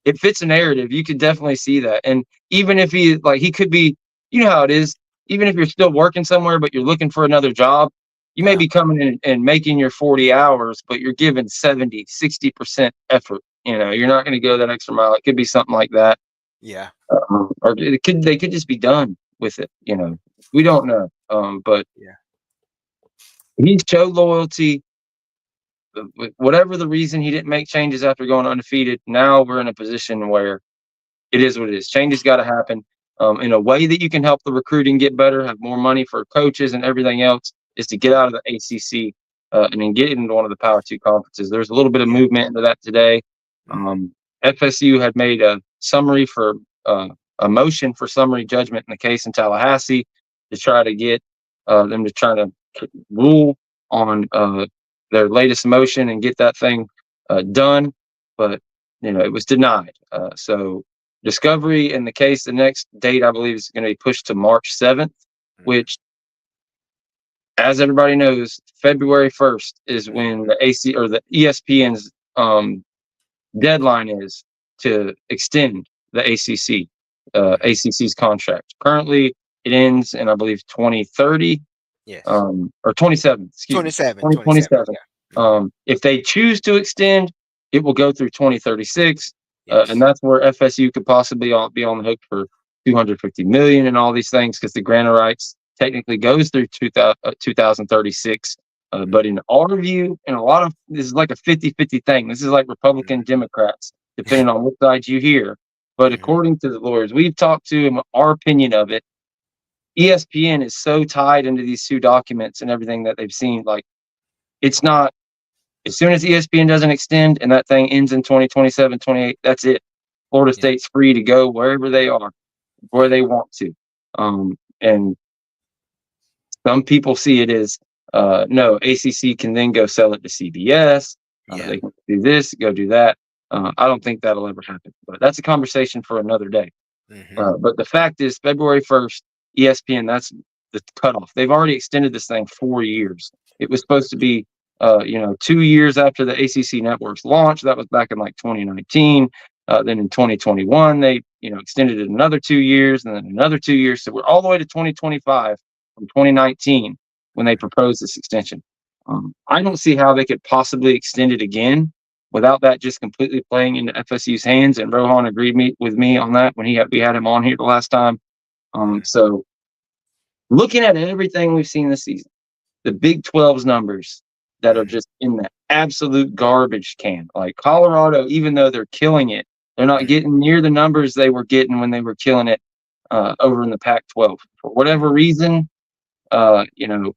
[SPEAKER 1] It fits a narrative. You could definitely see that. And even if he could be, you know how it is. Even if you're still working somewhere, but you're looking for another job, you may
[SPEAKER 2] Yeah.
[SPEAKER 1] be coming in and making your 40 hours, but you're giving 70, 60% effort. You're not going to go that extra mile. It could be something like that.
[SPEAKER 2] Yeah.
[SPEAKER 1] Or they could just be done with it. We don't know. But
[SPEAKER 2] Yeah.
[SPEAKER 1] he showed loyalty. Whatever the reason he didn't make changes after going undefeated, now we're in a position where it is what it is. Changes got to happen in a way that you can help the recruiting get better, have more money for coaches and everything else, is to get out of the ACC and then get into one of the Power Two conferences. There's a little bit of
[SPEAKER 2] Yeah.
[SPEAKER 1] movement into that today.
[SPEAKER 2] Mhm.
[SPEAKER 1] FSU had made a summary for a motion for summary judgment in the case in Tallahassee to try to get them to try to rule on their latest motion and get that thing done. But it was denied. So discovery in the case, the next date I believe is going to be pushed to March 7th,
[SPEAKER 2] Mhm.
[SPEAKER 1] which, as everybody knows, February 1st is when
[SPEAKER 2] Mhm.
[SPEAKER 1] the AC or the ESPN's deadline is to extend the
[SPEAKER 2] Mhm.
[SPEAKER 1] ACC's contract. Currently, it ends in I believe 2030,
[SPEAKER 2] Yes.
[SPEAKER 1] or 27. Excuse me,
[SPEAKER 2] 27. 27.
[SPEAKER 1] 2027.
[SPEAKER 2] Yeah. Mhm.
[SPEAKER 1] If they choose to extend, it will go through 2036, and
[SPEAKER 2] Yes.
[SPEAKER 1] that's where FSU could possibly be on the hook for 250 million and all these things, because the grant of rights technically goes through 2036. But
[SPEAKER 2] Mhm.
[SPEAKER 1] in our view, and a lot of this is like a 50-50 thing. This is like Republican
[SPEAKER 2] Mhm.
[SPEAKER 1] Democrats, depending on which side you hear. But
[SPEAKER 2] Mhm.
[SPEAKER 1] according to the lawyers we've talked to, and our opinion of it, ESPN is so tied into these two documents and everything that they've seen. Like, it's not, as soon as ESPN doesn't extend and that thing ends in 2027, 28, that's it. Florida
[SPEAKER 2] Yeah.
[SPEAKER 1] State's free to go wherever they are, where
[SPEAKER 2] Yeah.
[SPEAKER 1] they want to. And some people see it as no, ACC can then go sell it to CBS.
[SPEAKER 2] Yeah.
[SPEAKER 1] They can do this, go do that. I don't think that'll ever happen, but that's a conversation for another day.
[SPEAKER 2] Mhm.
[SPEAKER 1] But the fact is, February 1st, ESPN, that's the cutoff. They've already extended this thing 4 years. It was supposed to be, 2 years after the ACC network's launch. That was back in like 2019. Then in 2021, they, extended it another 2 years, and then another 2 years. So we're all the way to 2025 from 2019 when they
[SPEAKER 2] Mhm.
[SPEAKER 1] proposed this extension. I don't see how they could possibly extend it again without that just completely playing into FSU's hands. And Rohan agreed with me on that when we had him on here the last time.
[SPEAKER 2] Mhm.
[SPEAKER 1] So looking at everything we've seen this season, the Big 12's numbers that are
[SPEAKER 2] Mhm.
[SPEAKER 1] just in the absolute garbage can. Like Colorado, even though they're killing it, they're not
[SPEAKER 2] Mhm.
[SPEAKER 1] getting near the numbers they were getting when they were killing it over in the Pac-12 for whatever
[SPEAKER 2] Mhm.
[SPEAKER 1] reason. Uh, you know,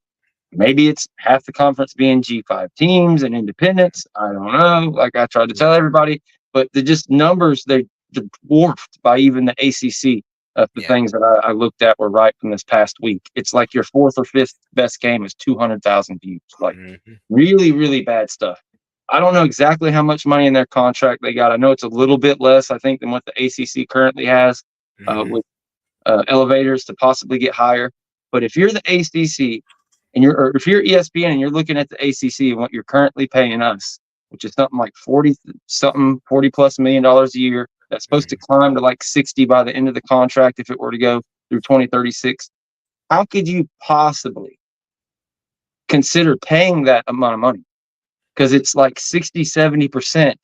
[SPEAKER 1] Maybe it's half the conference being G5 teams and independents. I don't know. Like I tried to
[SPEAKER 2] Yeah.
[SPEAKER 1] tell everybody, but the just numbers, they're dwarfed by even the ACC of the
[SPEAKER 2] Yeah.
[SPEAKER 1] things that I looked at were right from this past week. It's like your fourth or fifth best game is 200,000 views. Like
[SPEAKER 2] Mhm.
[SPEAKER 1] really, really bad stuff. I don't know exactly how much money in their contract they got. I know it's a little bit less, I think, than what the ACC currently has
[SPEAKER 2] Mhm.
[SPEAKER 1] with elevators to possibly get higher. But if you're the ACC and or if you're ESPN and you're looking at the ACC and what you're currently paying us, which is something like 40+ million a year, that's supposed to
[SPEAKER 2] Mhm.
[SPEAKER 1] climb to like 60 by the end of the contract if it were to go through 2036. How could you possibly consider paying that amount of money? Because it's like 60, 70%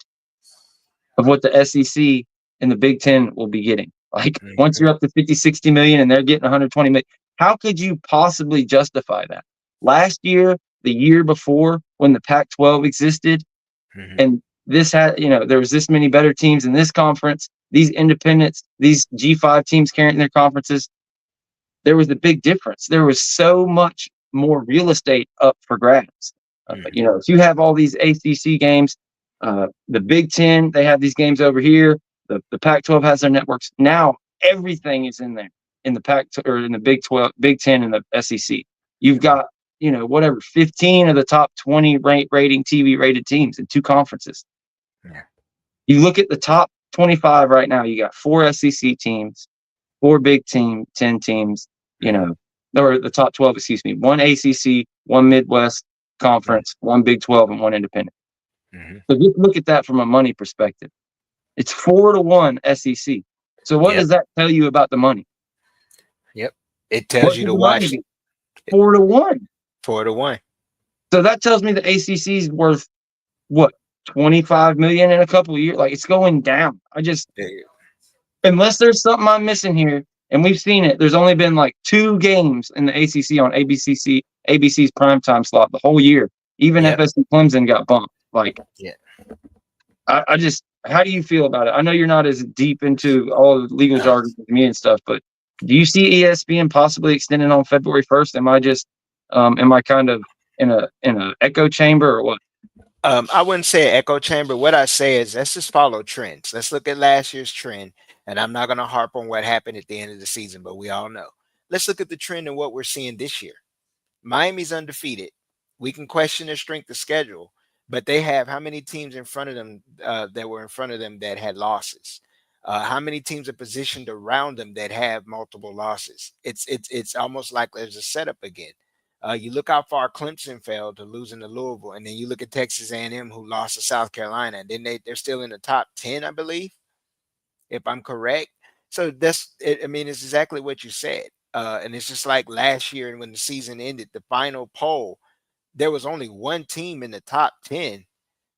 [SPEAKER 1] of what the SEC and the Big Ten will be getting. Like once
[SPEAKER 2] Mhm.
[SPEAKER 1] you're up to 50, 60 million and they're getting 120 million, how could you possibly justify that? Last year, the year before, when the Pac 12 existed,
[SPEAKER 2] Mhm.
[SPEAKER 1] and there was this many better teams in this conference, these independents, these G5 teams carrying their conferences, there was a big difference. There was so much more real estate up for grabs.
[SPEAKER 2] Mhm.
[SPEAKER 1] If you have all these ACC games, the Big Ten, they have these games over here. The Pac-12 has their networks. Now everything is in there in the Pac or in the Big 12, Big Ten, and the SEC. You've got whatever, 15 of the top 20 rating TV rated teams in 2 conferences.
[SPEAKER 2] Yeah.
[SPEAKER 1] You look at the top 25 right now, you got 4 SEC teams, 4 Big 10 teams, or the top 12, excuse me, 1 ACC, 1 Midwest Conference, 1 Big 12, and 1 independent.
[SPEAKER 2] Mm-hmm.
[SPEAKER 1] So just look at that from a money perspective. It's 4-1 SEC. So what does that tell you about the money?
[SPEAKER 2] Yep. It tells
[SPEAKER 1] What
[SPEAKER 2] you
[SPEAKER 1] did
[SPEAKER 2] to
[SPEAKER 1] the money
[SPEAKER 2] watch
[SPEAKER 1] be? 4-1.
[SPEAKER 2] 4-1.
[SPEAKER 1] So that tells me the ACC is worth what, 25 million in a couple of years? Like, it's going down. Unless there's something I'm missing here, and we've seen it, there's only been like 2 games in the ACC on ABC's primetime slot the whole year. Even FSU Clemson got bumped. Like, I just, how do you feel about it? I know you're not as deep into all the legal jargon as me and stuff, but do you see ESPN possibly extending on February 1st? Am I kind of in a echo chamber or what?
[SPEAKER 2] I wouldn't say echo chamber. What I say is let's just follow trends. Let's look at last year's trend, and I'm not going to harp on what happened at the end of the season, but we all know. Let's look at the trend and what we're seeing this year. Miami's undefeated. We can question their strength of schedule, but they have how many teams in front of them that were in front of them that had losses? How many teams are positioned around them that have multiple losses? It's almost like there's a setup again. You look how far Clemson fell to losing to Louisville, and then you look at Texas A&M who lost to South Carolina, and then they're still in the top 10, I believe, if I'm correct. So that's it. I mean, it's exactly what you said. And it's just like last year, and when the season ended, the final poll, there was only one team in the top 10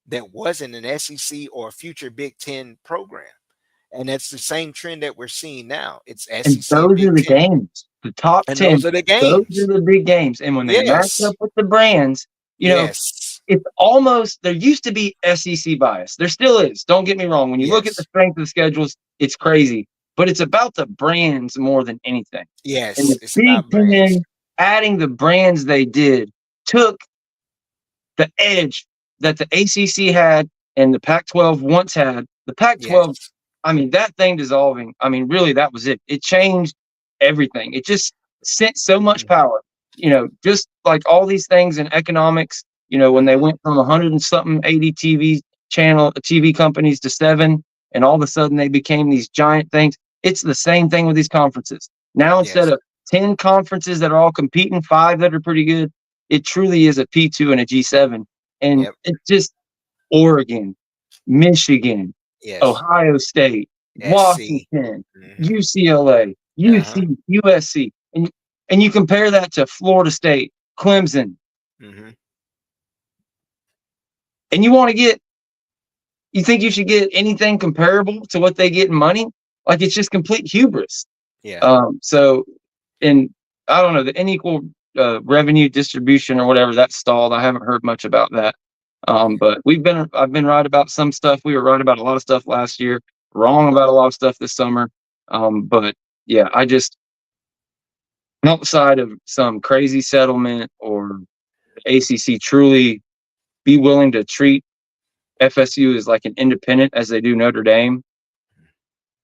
[SPEAKER 2] that wasn't an SEC or future Big Ten program. And that's the same trend that we're seeing now. It's
[SPEAKER 1] And
[SPEAKER 2] SEC and
[SPEAKER 1] those
[SPEAKER 2] Big
[SPEAKER 1] are the
[SPEAKER 2] Ten.
[SPEAKER 1] games. The top
[SPEAKER 2] And
[SPEAKER 1] 10,
[SPEAKER 2] those are the
[SPEAKER 1] those
[SPEAKER 2] games.
[SPEAKER 1] are the big games. And when they match
[SPEAKER 2] Yes.
[SPEAKER 1] up with the brands,
[SPEAKER 2] Yes.
[SPEAKER 1] it's almost, there used to be SEC bias. There still is. Don't get me wrong. When you look at the
[SPEAKER 2] Yes.
[SPEAKER 1] strength of the schedules, it's crazy. But it's about the brands more than anything. And
[SPEAKER 2] Yes.
[SPEAKER 1] the
[SPEAKER 2] It's
[SPEAKER 1] Big
[SPEAKER 2] about brands.
[SPEAKER 1] Ten, adding the brands they did, took the edge that the ACC had and the Pac-12 once had. The Pac-12,
[SPEAKER 2] Yes.
[SPEAKER 1] I mean, that thing dissolving, I mean, really, that was it. It changed everything. It just sent so much power, just like all these things in economics, when they went from 100 and something 80 TV companies to 7, and all of a sudden they became these giant things. It's the same thing with these conferences. Now, instead
[SPEAKER 2] Yes.
[SPEAKER 1] of 10 conferences that are all competing, 5 that are pretty good, it truly is a P2 and a G7. And
[SPEAKER 2] Yep.
[SPEAKER 1] it's just Oregon, Michigan,
[SPEAKER 2] Yes.
[SPEAKER 1] Ohio State,
[SPEAKER 2] SC.
[SPEAKER 1] Washington,
[SPEAKER 2] Mm-hmm.
[SPEAKER 1] UCLA,
[SPEAKER 2] Uh-huh.
[SPEAKER 1] UC, USC. And you compare that to Florida State, Clemson,
[SPEAKER 2] Mm-hmm.
[SPEAKER 1] and you think you should get anything comparable to what they get in money? Like, it's just complete hubris.
[SPEAKER 2] Yeah.
[SPEAKER 1] So, and I don't know, the unequal revenue distribution or whatever, that stalled. I haven't heard much about that. But I've been right about some stuff. We were right about a lot of stuff last year, wrong about a lot of stuff this summer. But yeah, I just, outside of some crazy settlement or ACC truly be willing to treat FSU as like an independent as they do Notre Dame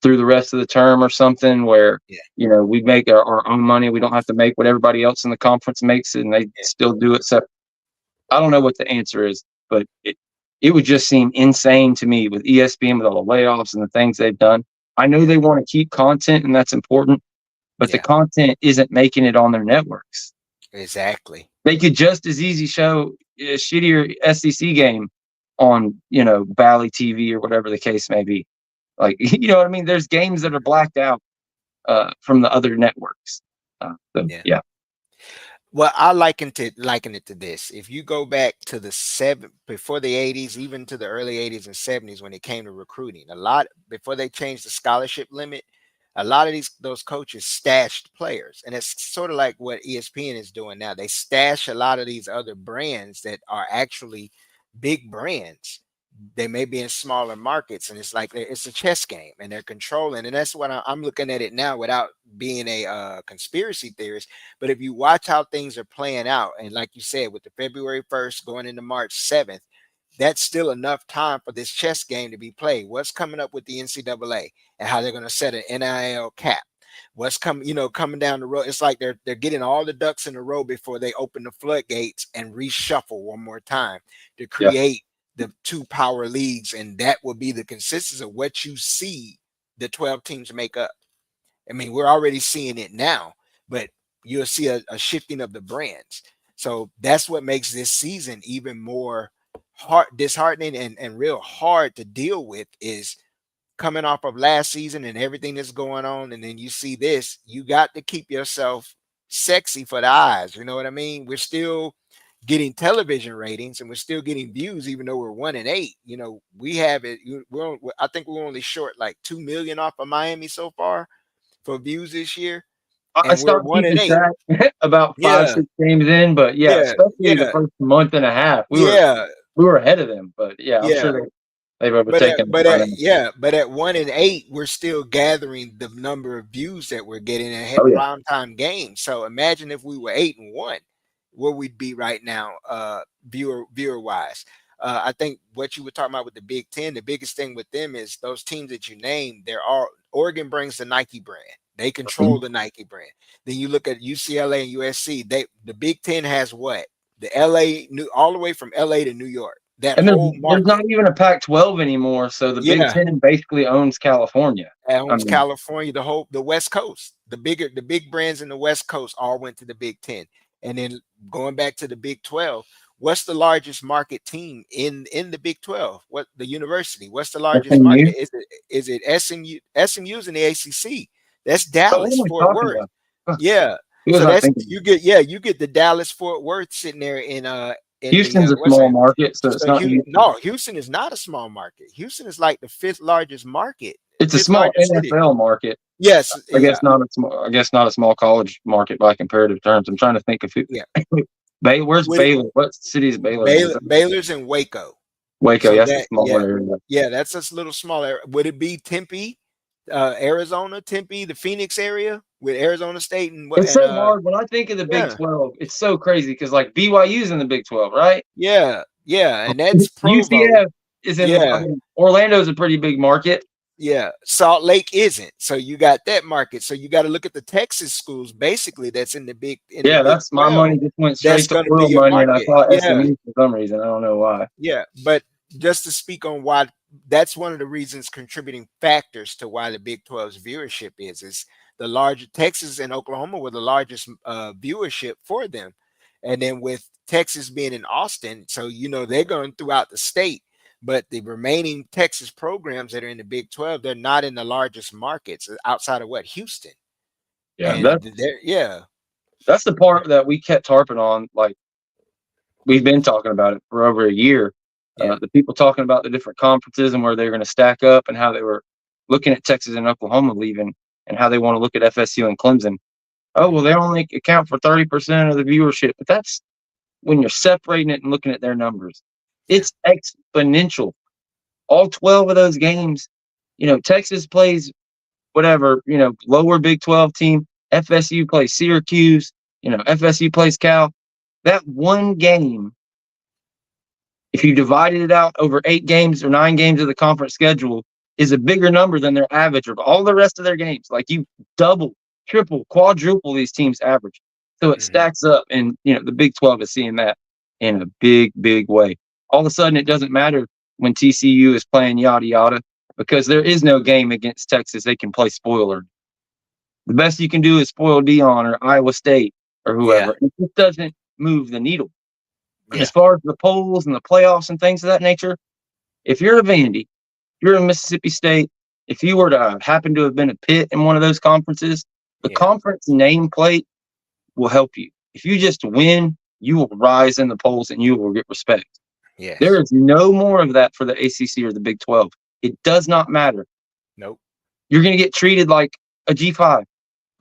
[SPEAKER 1] through the rest of the term or something, where we make our own money. We don't have to make what everybody else in the conference makes, and they still do it. So I don't know what the answer is, but it would just seem insane to me with ESPN, with all the layoffs and the things they've done. I know they want to keep content, and that's important, but the content isn't making it on their networks.
[SPEAKER 2] Exactly.
[SPEAKER 1] They could just as easy show a shittier SEC game on, Valley TV or whatever the case may be. Like, you know what I mean? There's games that are blacked out from the other networks. Yeah.
[SPEAKER 2] Well, I liken it to this. If you go back to before the 80s, even to the early 80s and 70s, when it came to recruiting, a lot before they changed the scholarship limit, a lot of those coaches stashed players. And it's sort of like what ESPN is doing now. They stash a lot of these other brands that are actually big brands. They may be in smaller markets, and it's like it's a chess game, and they're controlling. And that's what I'm looking at it now, without being a conspiracy theorist. But if you watch how things are playing out, and like you said, with the February 1st going into March 7th, that's still enough time for this chess game to be played. What's coming up with the NCAA and how they're going to set an NIL cap? what's coming, coming down the road. It's like they're getting all the ducks in a row before they open the floodgates and reshuffle one more time to
[SPEAKER 1] Yeah.
[SPEAKER 2] create the two power leagues, and that will be the consistency of what you see the 12 teams make up. I mean, we're already seeing it now, but you'll see a shifting of the brands. So that's what makes this season even more disheartening and real hard to deal with, is coming off of last season and everything that's going on. And then you see this, you got to keep yourself sexy for the eyes. You know what I mean? We're still getting television ratings and we're still getting views, even though we're 1-8. We have it. I think we're only short like 2 million off of Miami so far for views this year,
[SPEAKER 1] I
[SPEAKER 2] and we're
[SPEAKER 1] stopped
[SPEAKER 2] one and
[SPEAKER 1] keeping
[SPEAKER 2] eight.
[SPEAKER 1] track about five,
[SPEAKER 2] Yeah,
[SPEAKER 1] 6 games in, but yeah,
[SPEAKER 2] yeah,
[SPEAKER 1] especially the
[SPEAKER 2] yeah,
[SPEAKER 1] first month and a half,
[SPEAKER 2] yeah,
[SPEAKER 1] we were ahead of them. But yeah, I'm
[SPEAKER 2] yeah.
[SPEAKER 1] sure they've
[SPEAKER 2] But
[SPEAKER 1] overtaken us by now.
[SPEAKER 2] at 1-8, we're still gathering the number of views that we're getting and hit
[SPEAKER 1] Oh yeah,
[SPEAKER 2] primetime games. So imagine if we were 8-1, where we'd be right now, viewer wise. I think what you were talking about with the Big Ten, the biggest thing with them is those teams that you named. Oregon brings the Nike brand. They control the Nike brand. Then you look at UCLA and USC. The Big Ten has what? The LA, all the way from LA to New York. That
[SPEAKER 1] and
[SPEAKER 2] whole
[SPEAKER 1] there's not
[SPEAKER 2] market.
[SPEAKER 1] even a Pac-12 anymore, so the Big
[SPEAKER 2] Yeah,
[SPEAKER 1] Ten basically owns California. I
[SPEAKER 2] owns
[SPEAKER 1] mean,
[SPEAKER 2] California, the West Coast. The big brands in the West Coast all went to the Big Ten. And then going back to the Big 12, what's the largest market team in the Big 12? What the university? What's the largest
[SPEAKER 1] FSU.
[SPEAKER 2] market? Is it SMU? SMU's in the ACC. That's
[SPEAKER 1] So what
[SPEAKER 2] Dallas,
[SPEAKER 1] am I
[SPEAKER 2] Fort
[SPEAKER 1] talking
[SPEAKER 2] Worth.
[SPEAKER 1] about? Huh,
[SPEAKER 2] Yeah.
[SPEAKER 1] who was
[SPEAKER 2] So
[SPEAKER 1] I
[SPEAKER 2] that's
[SPEAKER 1] thinking?
[SPEAKER 2] you get the Dallas Fort Worth sitting there in the
[SPEAKER 1] Houston's a
[SPEAKER 2] what's
[SPEAKER 1] small
[SPEAKER 2] it?
[SPEAKER 1] market, so it's
[SPEAKER 2] So
[SPEAKER 1] not Houston.
[SPEAKER 2] no, Houston is not a small market. Houston is like the fifth largest market,
[SPEAKER 1] It's a
[SPEAKER 2] fifth
[SPEAKER 1] small
[SPEAKER 2] largest city.
[SPEAKER 1] NFL market.
[SPEAKER 2] Yes,
[SPEAKER 1] I guess
[SPEAKER 2] yeah,
[SPEAKER 1] not a small. I guess not a small college market by comparative terms. I'm trying to think of who.
[SPEAKER 2] yeah.
[SPEAKER 1] Where's
[SPEAKER 2] Would it,
[SPEAKER 1] Baylor? What city is Baylor in? Is that
[SPEAKER 2] Baylor's in Waco.
[SPEAKER 1] Waco?
[SPEAKER 2] So
[SPEAKER 1] Yes, a
[SPEAKER 2] that
[SPEAKER 1] small area.
[SPEAKER 2] yeah, that's a little smaller. Would it be Tempe, Arizona, Tempe, the Phoenix area with Arizona State and
[SPEAKER 1] It's
[SPEAKER 2] and
[SPEAKER 1] so hard when I think of the Big
[SPEAKER 2] yeah,
[SPEAKER 1] 12. It's so crazy because like BYU's in the Big 12, right?
[SPEAKER 2] yeah, and that's Provo.
[SPEAKER 1] UCF is in the. I
[SPEAKER 2] Yeah,
[SPEAKER 1] mean, Orlando's a pretty big market.
[SPEAKER 2] yeah. Salt Lake isn't. So you got that market. So you got to look at the Texas schools basically that's in the
[SPEAKER 1] Yeah,
[SPEAKER 2] Big
[SPEAKER 1] that's my
[SPEAKER 2] 12.
[SPEAKER 1] money. Just went
[SPEAKER 2] That's
[SPEAKER 1] straight to
[SPEAKER 2] going to be
[SPEAKER 1] oil
[SPEAKER 2] your
[SPEAKER 1] money, and I
[SPEAKER 2] market.
[SPEAKER 1] thought
[SPEAKER 2] Yeah.
[SPEAKER 1] SMU for some reason. I don't know why.
[SPEAKER 2] Yeah, but just to speak on why, that's one of the reasons, contributing factors to why the Big 12's viewership is the larger Texas and Oklahoma were the largest viewership for them. And then with Texas being in Austin, so they're going throughout the state, but the remaining Texas programs that are in the Big 12, they're not in the largest markets outside of what, Houston.
[SPEAKER 1] Yeah,
[SPEAKER 2] And they're
[SPEAKER 1] that's the part that we kept harping on. Like we've been talking about it for over a year.
[SPEAKER 2] yeah.
[SPEAKER 1] The people talking about the different conferences and where they're going to stack up and how they were looking at Texas and Oklahoma leaving and how they want to look at FSU and Clemson. Oh, well,
[SPEAKER 2] Mhm.
[SPEAKER 1] they only account for 30% of the viewership. But that's when you're separating it and looking at their numbers.
[SPEAKER 2] Yeah.
[SPEAKER 1] It's exponential. All 12 of those games, Texas plays whatever, lower Big 12 team. FSU plays Syracuse, FSU plays Cal. That one game, if you divided it out over 8 games or 9 games of the conference schedule, is a bigger number than their average of all the rest of their games. Like you double, triple, quadruple these teams' average. So it
[SPEAKER 2] Mhm.
[SPEAKER 1] stacks up, and the Big 12 is seeing that in a big, big way. All of a sudden, it doesn't matter when TCU is playing yada yada because there is no game against Texas they can play spoiler. The best you can do is spoil Dion or Iowa State or
[SPEAKER 2] Yeah.
[SPEAKER 1] whoever. It just doesn't move the needle. And as
[SPEAKER 2] Yeah.
[SPEAKER 1] far as the polls and the playoffs and things of that nature, if you're a Vandy, if you're a Mississippi State, if you were to happen to have been a Pitt in one of those conferences, the
[SPEAKER 2] Yeah.
[SPEAKER 1] conference nameplate will help you. If you just win, you will rise in the polls and you will get respect. There
[SPEAKER 2] Yes.
[SPEAKER 1] is no more of that for the ACC or the Big 12. It does not matter.
[SPEAKER 2] Nope.
[SPEAKER 1] You're going to get treated like a G5.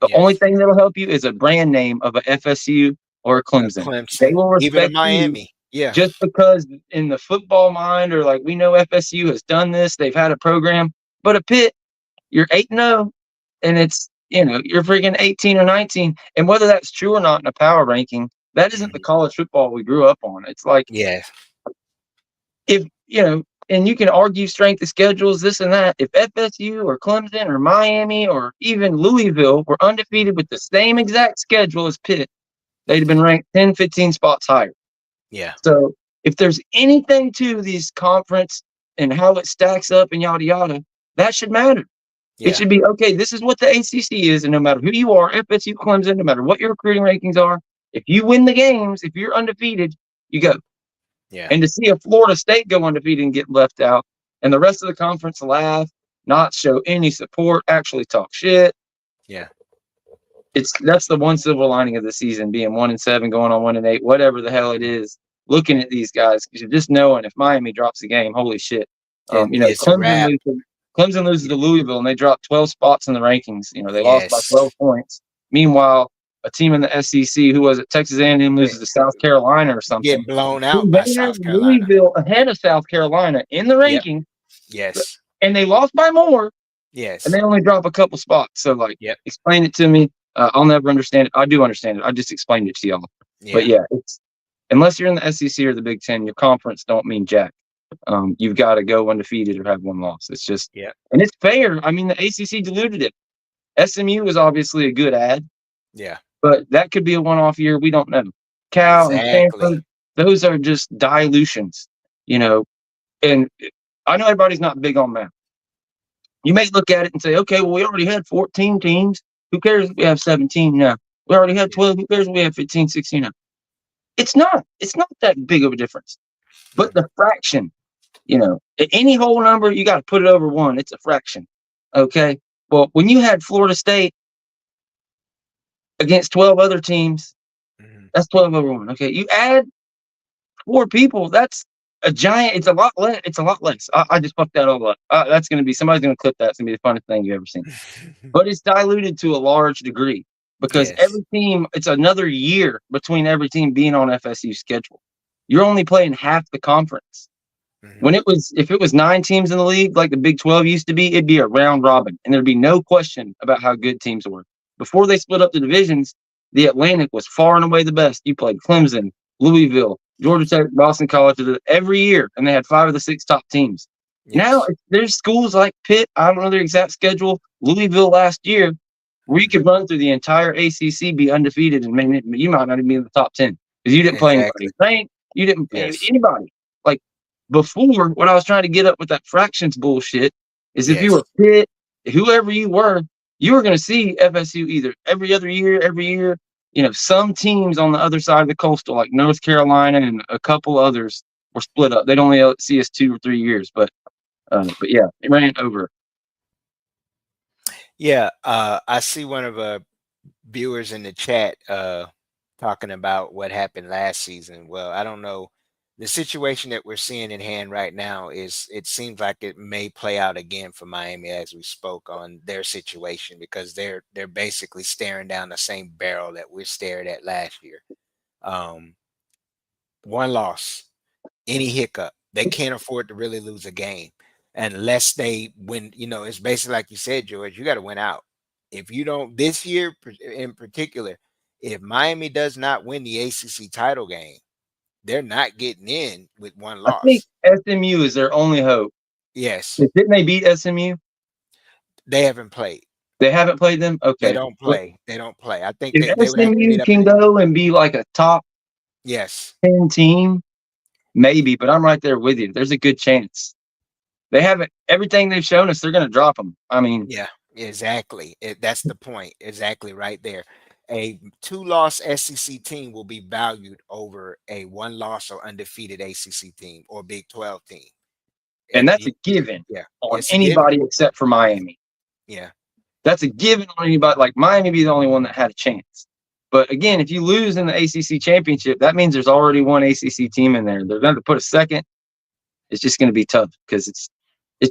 [SPEAKER 1] The only
[SPEAKER 2] Yes.
[SPEAKER 1] thing that'll help you is a brand name of a FSU or a Clemson. They
[SPEAKER 2] Clemson,
[SPEAKER 1] will
[SPEAKER 2] even to
[SPEAKER 1] respect you
[SPEAKER 2] Miami. Yeah.
[SPEAKER 1] just because in the football mind or like we know FSU has done this, they've had a program. But a Pitt, you're 8-0 and it's you're freaking 18 or 19. And whether that's true or not in a power ranking, that isn't the
[SPEAKER 2] Mhm.
[SPEAKER 1] college football we grew up on. It's like
[SPEAKER 2] Yeah.
[SPEAKER 1] if and you can argue strength of schedules, this and that. If FSU or Clemson or Miami or even Louisville were undefeated with the same exact schedule as Pitt, they'd have been ranked 10, 15 spots higher.
[SPEAKER 2] Yeah.
[SPEAKER 1] So if there's anything to these conference and how it stacks up and yada yada, that should matter. It
[SPEAKER 2] Yeah.
[SPEAKER 1] should be okay. This is what the ACC is, and no matter who you are, FSU, Clemson, no matter what your recruiting rankings are, if you win the games, if you're undefeated, you go.
[SPEAKER 2] Yeah.
[SPEAKER 1] And to see a Florida State go undefeated and get left out, and the rest of the conference laugh, not show any support, actually talk shit.
[SPEAKER 2] Yeah.
[SPEAKER 1] That's the one silver lining of the season, being 1-7, going on 1-8, whatever the hell it is. Looking at these guys, because you're just knowing if Miami drops a game, holy shit.
[SPEAKER 2] It's a wrap.
[SPEAKER 1] Clemson loses to Louisville and they drop 12 spots in the rankings. They lost by
[SPEAKER 2] Yes.
[SPEAKER 1] 12 points. Meanwhile, a team in the SEC, who was it, Texas A&M, loses to South Carolina or something.
[SPEAKER 2] Get blown out
[SPEAKER 1] They
[SPEAKER 2] by
[SPEAKER 1] have
[SPEAKER 2] South Carolina.
[SPEAKER 1] Louisville ahead of South Carolina in the
[SPEAKER 2] Yep.
[SPEAKER 1] ranking,
[SPEAKER 2] Yes.
[SPEAKER 1] and they lost by more,
[SPEAKER 2] Yes.
[SPEAKER 1] and they only drop a couple spots. So,
[SPEAKER 2] Yep.
[SPEAKER 1] explain it to me. I'll never understand it. I do understand it. I just explained it to y'all. But
[SPEAKER 2] Yeah.
[SPEAKER 1] it's unless you're in the SEC or the Big Ten, your conference don't mean jack. You've got to go undefeated or have one loss. It's just,
[SPEAKER 2] Yeah.
[SPEAKER 1] and it's fair. I mean, the ACC diluted it. SMU was obviously a good ad,
[SPEAKER 2] Yeah.
[SPEAKER 1] but that could be a one-off year. We don't know. Cal and
[SPEAKER 2] Exactly.
[SPEAKER 1] Stanford, those are just dilutions, and I know everybody's not big on math. You may look at it and say, okay, well, we already had 14 teams. Who cares if we have 17 now? We already had 12. Who cares if we have 15, 16 now? It's not. It's not that big of a difference. But the fraction, any whole number, you got to put it over one. It's a fraction. Okay. Well, when you had Florida State against 12 other teams, that's 12 over one. Okay. You add 4 people, that's a giant. It's a lot less. It's a lot less. I just fucked that all up. That's going to be, somebody's going to clip that. It's going to be the funnest thing you've ever seen. But it's diluted to a large degree because
[SPEAKER 2] Yes.
[SPEAKER 1] every team, it's another year between every team being on FSU's schedule. You're only playing half the conference. If it was 9 teams in the league, like the Big 12 used to be, it'd be a round robin, and there'd be no question about how good teams were. Before they split up the divisions, the Atlantic was far and away the best. You played Clemson, Louisville, Georgia Tech, Boston College every year, and they had 5 of the 6 top teams.
[SPEAKER 2] Yes.
[SPEAKER 1] Now there's schools like Pitt. I don't know their exact schedule. Louisville last year, where you could run through the entire ACC, be undefeated, and you might not even be in the top 10 because you didn't play anybody ranked. You didn't play anybody. Like before, what I was trying to get up with that fractions bullshit is if you were Pitt, whoever you were going to see FSU either every other year, every year. Some teams on the other side of the coastal, like North Carolina and a couple others, were split up. They'd only see us 2 or 3 years, but yeah, it ran over.
[SPEAKER 2] Yeah. I see one of our viewers in the chat talking about what happened last season. Well, I don't know. The situation that we're seeing in hand right now it seems like it may play out again for Miami as we spoke on their situation, because they're basically staring down the same barrel that we stared at last year. One loss, any hiccup, they can't afford to really lose a game unless they win. It's basically like you said, George, you got to win out. If you don't, this year in particular, if Miami does not win the ACC title game, they're not getting in with one
[SPEAKER 1] I think
[SPEAKER 2] loss.
[SPEAKER 1] SMU is their only hope.
[SPEAKER 2] Yes.
[SPEAKER 1] Didn't they beat SMU?
[SPEAKER 2] They haven't played.
[SPEAKER 1] They haven't played them? Okay.
[SPEAKER 2] They don't play. They don't play. I think
[SPEAKER 1] If
[SPEAKER 2] they would have to
[SPEAKER 1] SMU
[SPEAKER 2] meet up.
[SPEAKER 1] can go and be like a top
[SPEAKER 2] Yes.
[SPEAKER 1] 10 team, maybe, but I'm right there with you. There's a good chance. They haven't, everything they've shown us, they're going to drop them. I mean,
[SPEAKER 2] yeah, exactly. That's the point. Exactly right there. A 2-loss SEC team will be valued over a 1-loss or undefeated ACC team or Big 12 team.
[SPEAKER 1] And that's a given on
[SPEAKER 2] it's
[SPEAKER 1] anybody except for Miami.
[SPEAKER 2] Yeah.
[SPEAKER 1] That's a given on anybody. Like Miami be the only one that had a chance. But again, if you lose in the ACC championship, that means there's already one ACC team in there. They're going to put a second. It's just going to be tough because it's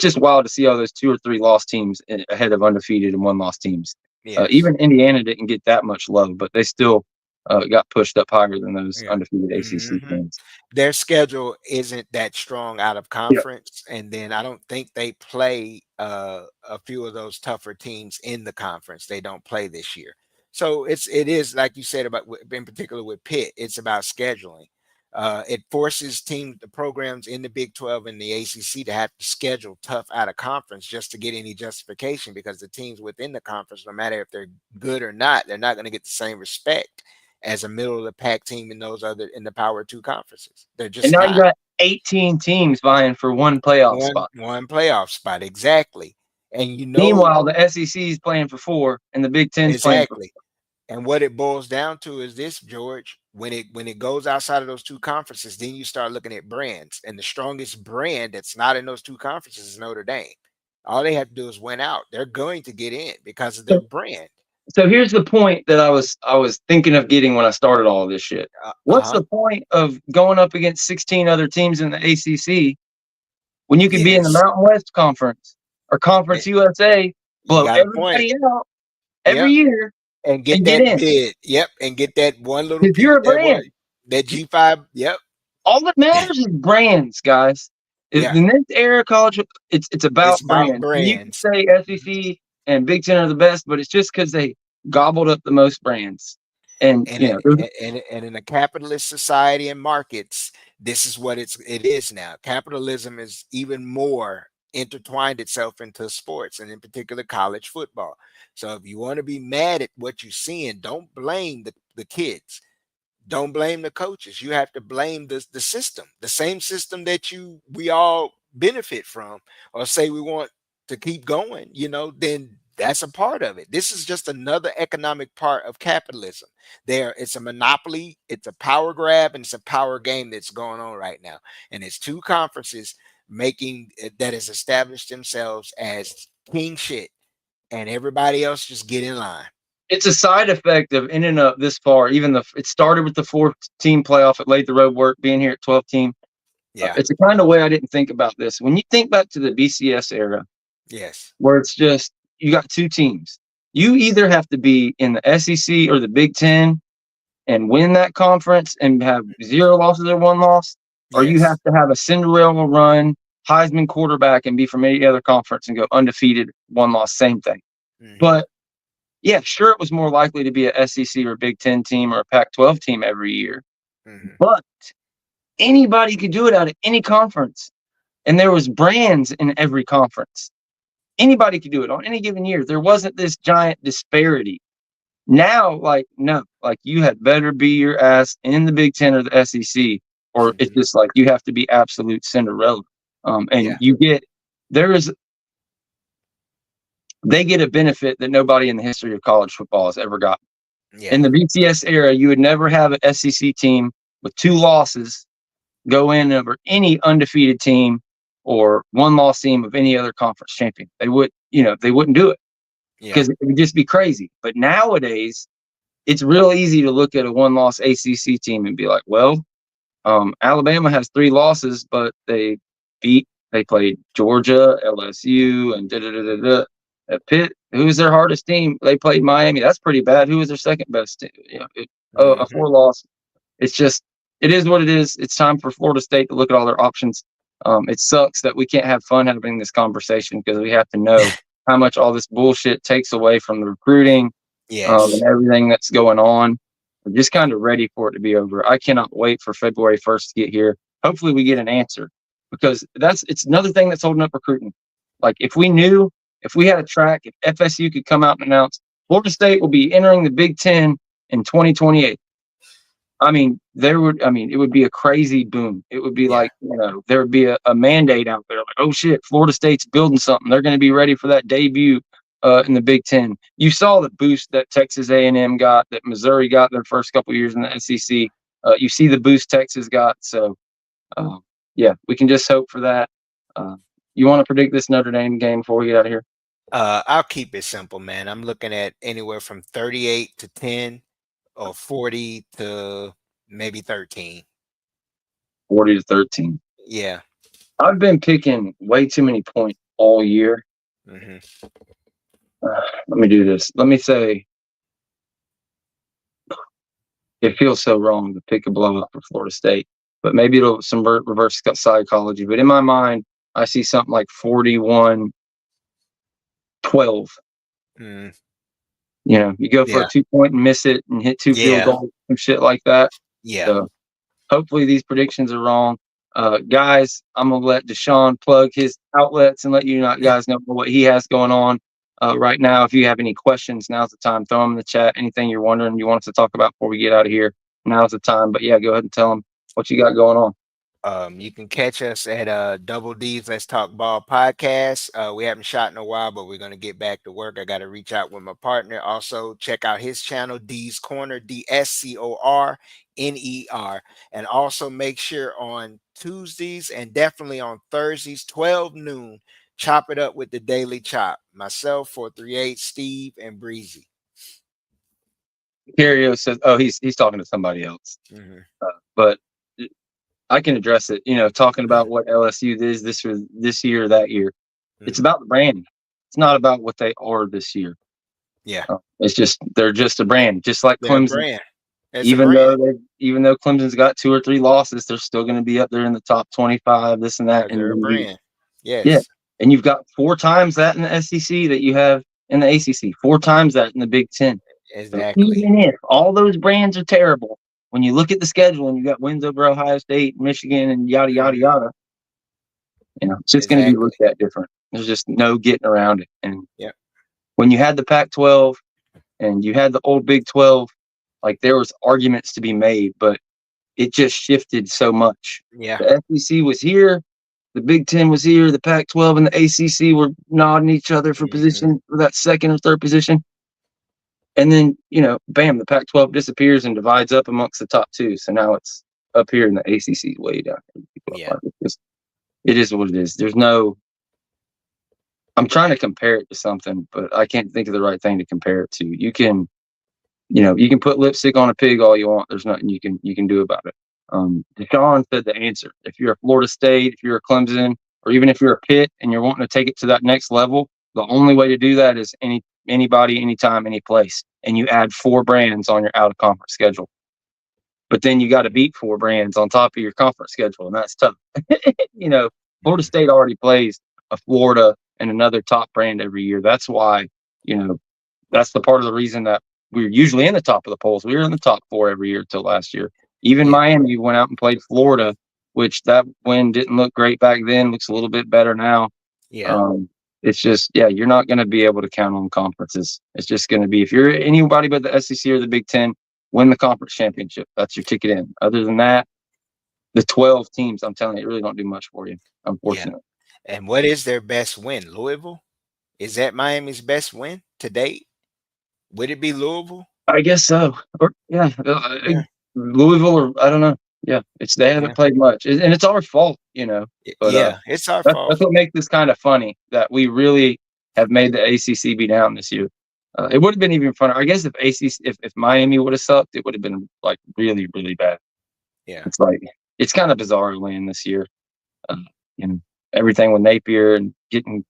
[SPEAKER 1] just wild to see all those 2 or 3 lost teams ahead of undefeated and 1-loss teams.
[SPEAKER 2] Yes.
[SPEAKER 1] Even Indiana didn't get that much love, but they still got pushed up higher than those undefeated ACC teams.
[SPEAKER 2] Their schedule isn't that strong out of conference, and then I don't think they play a few of those tougher teams in the conference. They don't play this year, so it is like you said about in particular with Pitt. It's about scheduling. It forces the programs in the Big 12 and the ACC to have to schedule tough out of conference just to get any justification, because the teams within the conference, no matter if they're good or not, they're not going to get the same respect as a middle of the pack team in the Power 2 conferences. They're
[SPEAKER 1] And
[SPEAKER 2] just
[SPEAKER 1] now you
[SPEAKER 2] not.
[SPEAKER 1] got 18 teams vying for one playoff spot.
[SPEAKER 2] One playoff spot, exactly. And
[SPEAKER 1] Meanwhile, the SEC is playing for 4, and the Big Ten's playing for.
[SPEAKER 2] exactly. And what it boils down to is this, George. When it goes outside of those two conferences, then you start looking at brands, and the strongest brand that's not in those two conferences is Notre Dame. All they have to do is win out. They're going to get in because of their brand.
[SPEAKER 1] So here's the point that I was thinking of getting when I started all of this shit. What's the point of going up against 16 other teams in the ACC when you could be in the Mountain West Conference or Conference USA, blow everybody out every year,
[SPEAKER 2] and get
[SPEAKER 1] get
[SPEAKER 2] that
[SPEAKER 1] in?
[SPEAKER 2] bid? Yep, and get that one little piece.
[SPEAKER 1] You're a brand.
[SPEAKER 2] That G5. Yep.
[SPEAKER 1] All that matters is brands, guys.
[SPEAKER 2] Yeah.
[SPEAKER 1] In this era of college, it's about brands. You can say SEC and Big Ten are the best, but it's just because they gobbled up the most brands. And in
[SPEAKER 2] a capitalist society and markets, this is what it is now. Capitalism is even more intertwined itself into sports, and in particular college football. So if you want to be mad at what you're seeing, don't blame the kids. Don't blame the coaches. You have to blame the system, the same system that we all benefit from, or say we want to keep going, then that's a part of it. This is just another economic part of capitalism. It's a monopoly, it's a power grab, and it's a power game that's going on right now. And it's two conferences that has established themselves as king shit, and everybody else just get in line.
[SPEAKER 1] It's a side effect of ending up this far. It started with the 4-team playoff. It laid the road work being here at 12-team.
[SPEAKER 2] Yeah.
[SPEAKER 1] It's the kind of way I didn't think about this. When you think back to the BCS era,
[SPEAKER 2] yes,
[SPEAKER 1] where it's just you got two teams. You either have to be in the SEC or the Big Ten and win that conference and have 0 losses or 1 loss, or you have to have a Cinderella run, Heisman quarterback, and be from any other conference and go undefeated, 1 loss, same thing. Mm-hmm. But yeah, sure, it was more likely to be a SEC or a Big Ten team or a Pac-12 team every year. Mm-hmm. But anybody could do it out of any conference. And there was brands in every conference. Anybody could do it on any given year. There wasn't this giant disparity. Now, you had better be your ass in the Big Ten or the SEC, or mm-hmm. It's just like you have to be absolute Cinderella. They get a benefit that nobody in the history of college football has ever gotten. Yeah. In the BCS era, you would never have an SEC team with 2 losses go in over any undefeated team or 1-loss team of any other conference champion. They wouldn't do it because it would just be crazy. But nowadays, it's real easy to look at a 1-loss ACC team and be like, well, Alabama has 3 losses, but they played Georgia, LSU, and da-da-da-da-da. At Pitt, who was their hardest team? They played Miami. That's pretty bad. Who was their second best team? A 4 loss. It's just, it is what it is. It's time for Florida State to look at all their options. It sucks that we can't have fun having this conversation because we have to know how much all this bullshit takes away from the recruiting and everything that's going on. I'm just kind of ready for it to be over. I cannot wait for February 1st to get here. Hopefully we get an answer because it's another thing that's holding up recruiting. Like if we had a track, if FSU could come out and announce Florida State will be entering the Big Ten in 2028. It would be a crazy boom. It would be like, there would be a mandate out there like, oh shit, Florida State's building something. They're going to be ready for that debut in the Big Ten. You saw the boost that Texas A&M got, that Missouri got their first couple of years in the SEC. You see the boost Texas got. So, we can just hope for that. You want to predict this Notre Dame game before we get out of here?
[SPEAKER 2] I'll keep it simple, man. I'm looking at anywhere from 38-10 or 40 to maybe 13.
[SPEAKER 1] 40-13.
[SPEAKER 2] Yeah.
[SPEAKER 1] I've been picking way too many points all year. Mm-hmm. Let me do this. Let me say it feels so wrong to pick a blowout for Florida State, but maybe it'll some reverse psychology. But in my mind, I see something like 41-12. You go for a 2-point and miss it and hit 2 field goals and shit like that.
[SPEAKER 2] Yeah.
[SPEAKER 1] So hopefully these predictions are wrong. Guys, I'm gonna let Deshaun plug his outlets and let you guys know what he has going on right now. If you have any questions, now's the time. Throw them in the chat. Anything you're wondering, you want us to talk about before we get out of here, now's the time. But yeah, go ahead and tell them what you got going on.
[SPEAKER 2] You can catch us at Double D's Let's Talk Ball podcast. We haven't shot in a while, but we're gonna get back to work. I gotta reach out with my partner. Also, check out his channel, D's Corner, DSCORNER. And also make sure on Tuesdays and definitely on Thursdays, 12 noon, chop it up with the Daily Chop. Myself, 438, Steve, and Breezy.
[SPEAKER 1] Cario says, "Oh, he's talking to somebody else." But I can address it. Talking about what LSU is this year or that year. It's about the brand. It's not about what they are this year.
[SPEAKER 2] Yeah,
[SPEAKER 1] it's just they're just a brand, just like
[SPEAKER 2] they're a
[SPEAKER 1] Clemson.
[SPEAKER 2] brand. It's
[SPEAKER 1] Even
[SPEAKER 2] a brand.
[SPEAKER 1] though Clemson's got 2 or 3 losses, they're still going to be up there in the top 25. This and that.
[SPEAKER 2] They're a
[SPEAKER 1] And
[SPEAKER 2] brand. Yes.
[SPEAKER 1] yeah, and you've got 4 times that in the SEC that you have in the ACC. 4 times that in the Big Ten.
[SPEAKER 2] Exactly.
[SPEAKER 1] So even if all those brands are terrible, when you look at the schedule and you got wins over Ohio State, Michigan, and yada yada yada, it's just going to be looked at different. There's just no getting around it. And when you had the Pac-12 and you had the old Big 12, like there was arguments to be made, but it just shifted so much.
[SPEAKER 2] Yeah.
[SPEAKER 1] The SEC was here, the Big 10 was here, the Pac-12 and the ACC were nodding each other for position for that second or third position. And then, bam, the Pac-12 disappears and divides up amongst the top 2. So now it's up here and the ACC way down here.
[SPEAKER 2] Yeah.
[SPEAKER 1] It is what it is. There's no – I'm trying to compare it to something, but I can't think of the right thing to compare it to. You can put lipstick on a pig all you want. There's nothing you can do about it. Deshaun said the answer. If you're a Florida State, if you're a Clemson, or even if you're a Pitt and you're wanting to take it to that next level, the only way to do that is anybody, anytime, any place. And you add 4 brands on your out-of-conference schedule. But then you got to beat 4 brands on top of your conference schedule, and that's tough. Florida State already plays a Florida and another top brand every year. That's why, that's the part of the reason that we're usually in the top of the polls. We were in the top 4 every year until last year. Even Miami went out and played Florida, which that win didn't look great back then. Looks a little bit better now.
[SPEAKER 2] Yeah.
[SPEAKER 1] It's just, you're not going to be able to count on conferences. It's just going to be, if you're anybody but the SEC or the Big Ten, win the conference championship. That's your ticket in. Other than that, the 12 teams, I'm telling you, really don't do much for you, unfortunately.
[SPEAKER 2] Yeah. And what is their best win? Louisville? Is that Miami's best win to date? Would it be Louisville?
[SPEAKER 1] I guess so. Or, Louisville, or I don't know. Yeah, they haven't played much, and it's our fault, But,
[SPEAKER 2] it's our fault.
[SPEAKER 1] That's what makes this kind of funny, that we really have made the ACC be down this year. It would have been even funner. I guess if Miami would have sucked, it would have been like really, really bad.
[SPEAKER 2] Yeah,
[SPEAKER 1] it's kind of bizarre land this year. Everything with Napier and getting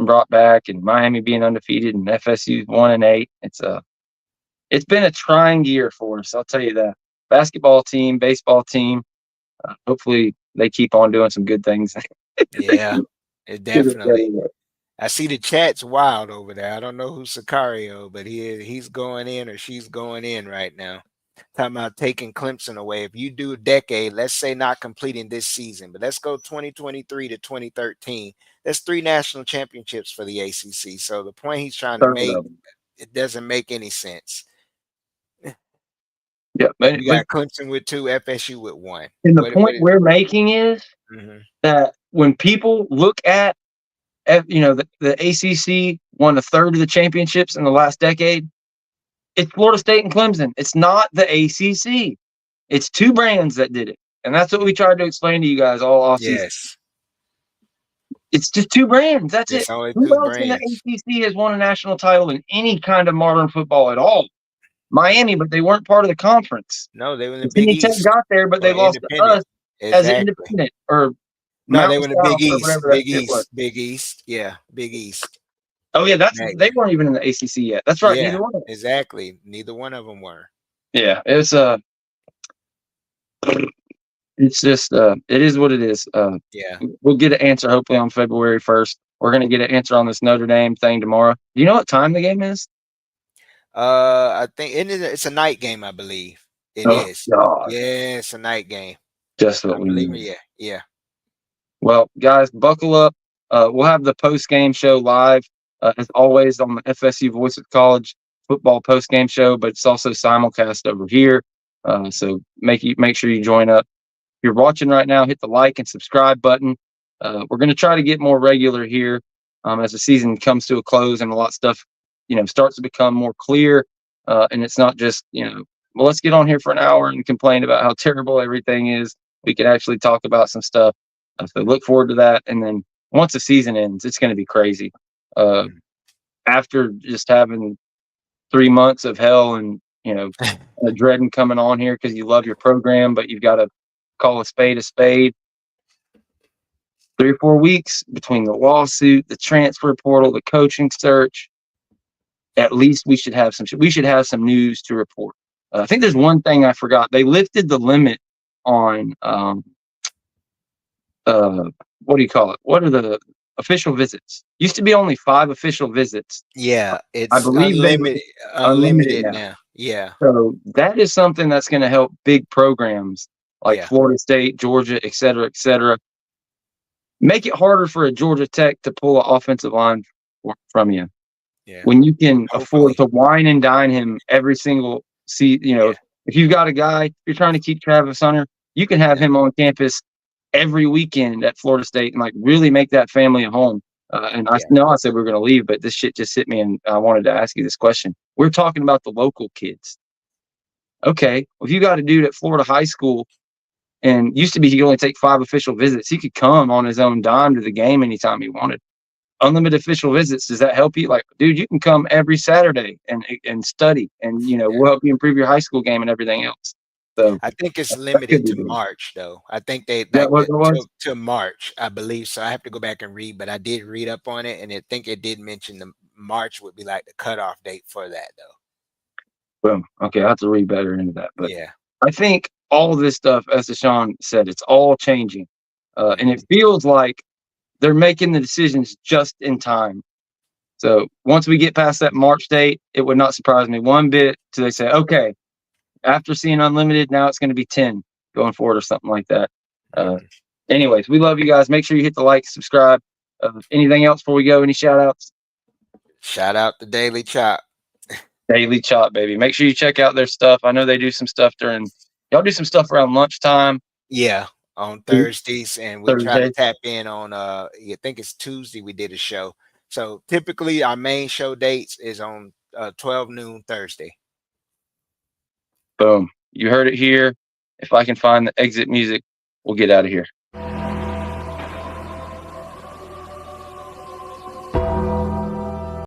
[SPEAKER 1] brought back, and Miami being undefeated, and FSU 1-8. It's been a trying year for us. I'll tell you that. Basketball team, baseball team. Hopefully they keep on doing some good things.
[SPEAKER 2] Yeah, it definitely. I see the chat's wild over there. I don't know who's Sicario, but he's going in or she's going in right now. Talking about taking Clemson away. If you do a decade, let's say not completing this season, but let's go 2023 to 2013. That's 3 national championships for the ACC. So the point he's trying to make, it doesn't make any sense.
[SPEAKER 1] Yeah, but
[SPEAKER 2] you got Clemson with 2, FSU with 1.
[SPEAKER 1] And the point we're making is that when people look at, the ACC won 1/3 of the championships in the last decade, it's Florida State and Clemson. It's not the ACC. It's 2 brands that did it, and that's what we tried to explain to you guys all offseason.
[SPEAKER 2] Yes.
[SPEAKER 1] It's just 2 brands. That's
[SPEAKER 2] it's
[SPEAKER 1] it.
[SPEAKER 2] Only
[SPEAKER 1] Who
[SPEAKER 2] 2
[SPEAKER 1] else
[SPEAKER 2] brands.
[SPEAKER 1] in the ACC has won a national title in any kind of modern football at all? Miami, but they weren't part of the conference.
[SPEAKER 2] No, they were in the Big
[SPEAKER 1] East. Got there, but they lost to us as independent or
[SPEAKER 2] no, they were in the Big East. Big East. Yeah, Big East.
[SPEAKER 1] Oh yeah, they weren't even in the ACC yet. That's right.
[SPEAKER 2] Yeah,
[SPEAKER 1] neither one of them.
[SPEAKER 2] Exactly. Neither one of them were.
[SPEAKER 1] Yeah, it's just it is what it is. We'll get an answer hopefully on February 1st. We're gonna get an answer on this Notre Dame thing tomorrow. Do you know what time the game is?
[SPEAKER 2] I think it's a night game, I believe. It
[SPEAKER 1] Oh
[SPEAKER 2] is.
[SPEAKER 1] God,
[SPEAKER 2] Yeah, it's a night game.
[SPEAKER 1] just what
[SPEAKER 2] I
[SPEAKER 1] we
[SPEAKER 2] believe it.
[SPEAKER 1] need.
[SPEAKER 2] Yeah, yeah,
[SPEAKER 1] Well, guys, buckle up. We'll have the post game show live as always on the FSU Voice of College football post game show, but it's also simulcast over here. So make sure you join up. If you're watching right now, hit the like and subscribe button. We're going to try to get more regular here as the season comes to a close and a lot of stuff, starts to become more clear. And it's not just, well, let's get on here for an hour and complain about how terrible everything is. We could actually talk about some stuff. So look forward to that. And then once the season ends, it's going to be crazy. Uh,
[SPEAKER 2] mm.
[SPEAKER 1] After just having 3 months of hell and, dreading coming on here because you love your program, but you've got to call a spade a spade. 3 or 4 weeks between the lawsuit, the transfer portal, the coaching search. At least we should have some news to report. I think there's one thing I forgot. They lifted the limit on what do you call it? What are the official visits? Used to be only 5 official visits.
[SPEAKER 2] Yeah.
[SPEAKER 1] I
[SPEAKER 2] It's
[SPEAKER 1] believe they
[SPEAKER 2] unlimited.
[SPEAKER 1] unlimited
[SPEAKER 2] Unlimited
[SPEAKER 1] now.
[SPEAKER 2] now. Yeah,
[SPEAKER 1] So that is something that's going to help big programs like
[SPEAKER 2] yeah,
[SPEAKER 1] Florida State, Georgia, et cetera, et cetera. Make it harder for a Georgia Tech to pull an offensive line from you
[SPEAKER 2] yeah.
[SPEAKER 1] when you can afford
[SPEAKER 2] Hopefully.
[SPEAKER 1] to wine and dine him every single seat.
[SPEAKER 2] Yeah,
[SPEAKER 1] If you've got a guy, you're trying to keep Travis Hunter, you can have
[SPEAKER 2] yeah,
[SPEAKER 1] him on campus every weekend at Florida State and like really make that family a home. And I
[SPEAKER 2] yeah,
[SPEAKER 1] know I said we were going to leave, but this shit just hit me, and I wanted to ask you this question. We're talking about the local kids. Okay, well, if you got a dude at Florida high school, and used to be he could only take 5 official visits, he could come on his own dime to the game anytime he wanted. Unlimited official visits, does that help you? Like, dude, you can come every Saturday and study, and
[SPEAKER 2] yeah.
[SPEAKER 1] we'll help you improve your high school game and everything else. So
[SPEAKER 2] I think it's
[SPEAKER 1] that could
[SPEAKER 2] limited
[SPEAKER 1] be
[SPEAKER 2] to
[SPEAKER 1] big. Is
[SPEAKER 2] March though. I think they
[SPEAKER 1] that
[SPEAKER 2] like
[SPEAKER 1] what
[SPEAKER 2] the
[SPEAKER 1] it was?
[SPEAKER 2] to March, I believe. So I have to go back and read, but I did read up on it, and I think it did mention the March would be like the cutoff date for that though.
[SPEAKER 1] Boom. Okay, I have to read better into that, but
[SPEAKER 2] Yeah.
[SPEAKER 1] I think all of this stuff, as Deshaun said, it's all changing, and it
[SPEAKER 2] Mhm.
[SPEAKER 1] feels like they're making the decisions just in time. So once we get past that March date, it would not surprise me one bit till they say, okay, after seeing unlimited, now it's going to be 10 going forward or something like that. Uh,
[SPEAKER 2] Mhm.
[SPEAKER 1] Anyways, we love you guys. Make sure you hit the like, subscribe. Anything else before we go? Any shout outs?
[SPEAKER 2] Shout out to Daily Chop.
[SPEAKER 1] Daily Chop, baby. Make sure you check out their stuff. I know they do some stuff y'all do some stuff around lunchtime,
[SPEAKER 2] Yeah, on Thursdays, and we try to
[SPEAKER 1] Thursday.
[SPEAKER 2] tap in on I think it's Tuesday we did a show. So typically our main show dates is on 12 noon Thursday.
[SPEAKER 1] Boom. You heard it here. If I can find the exit music, we'll get out of here.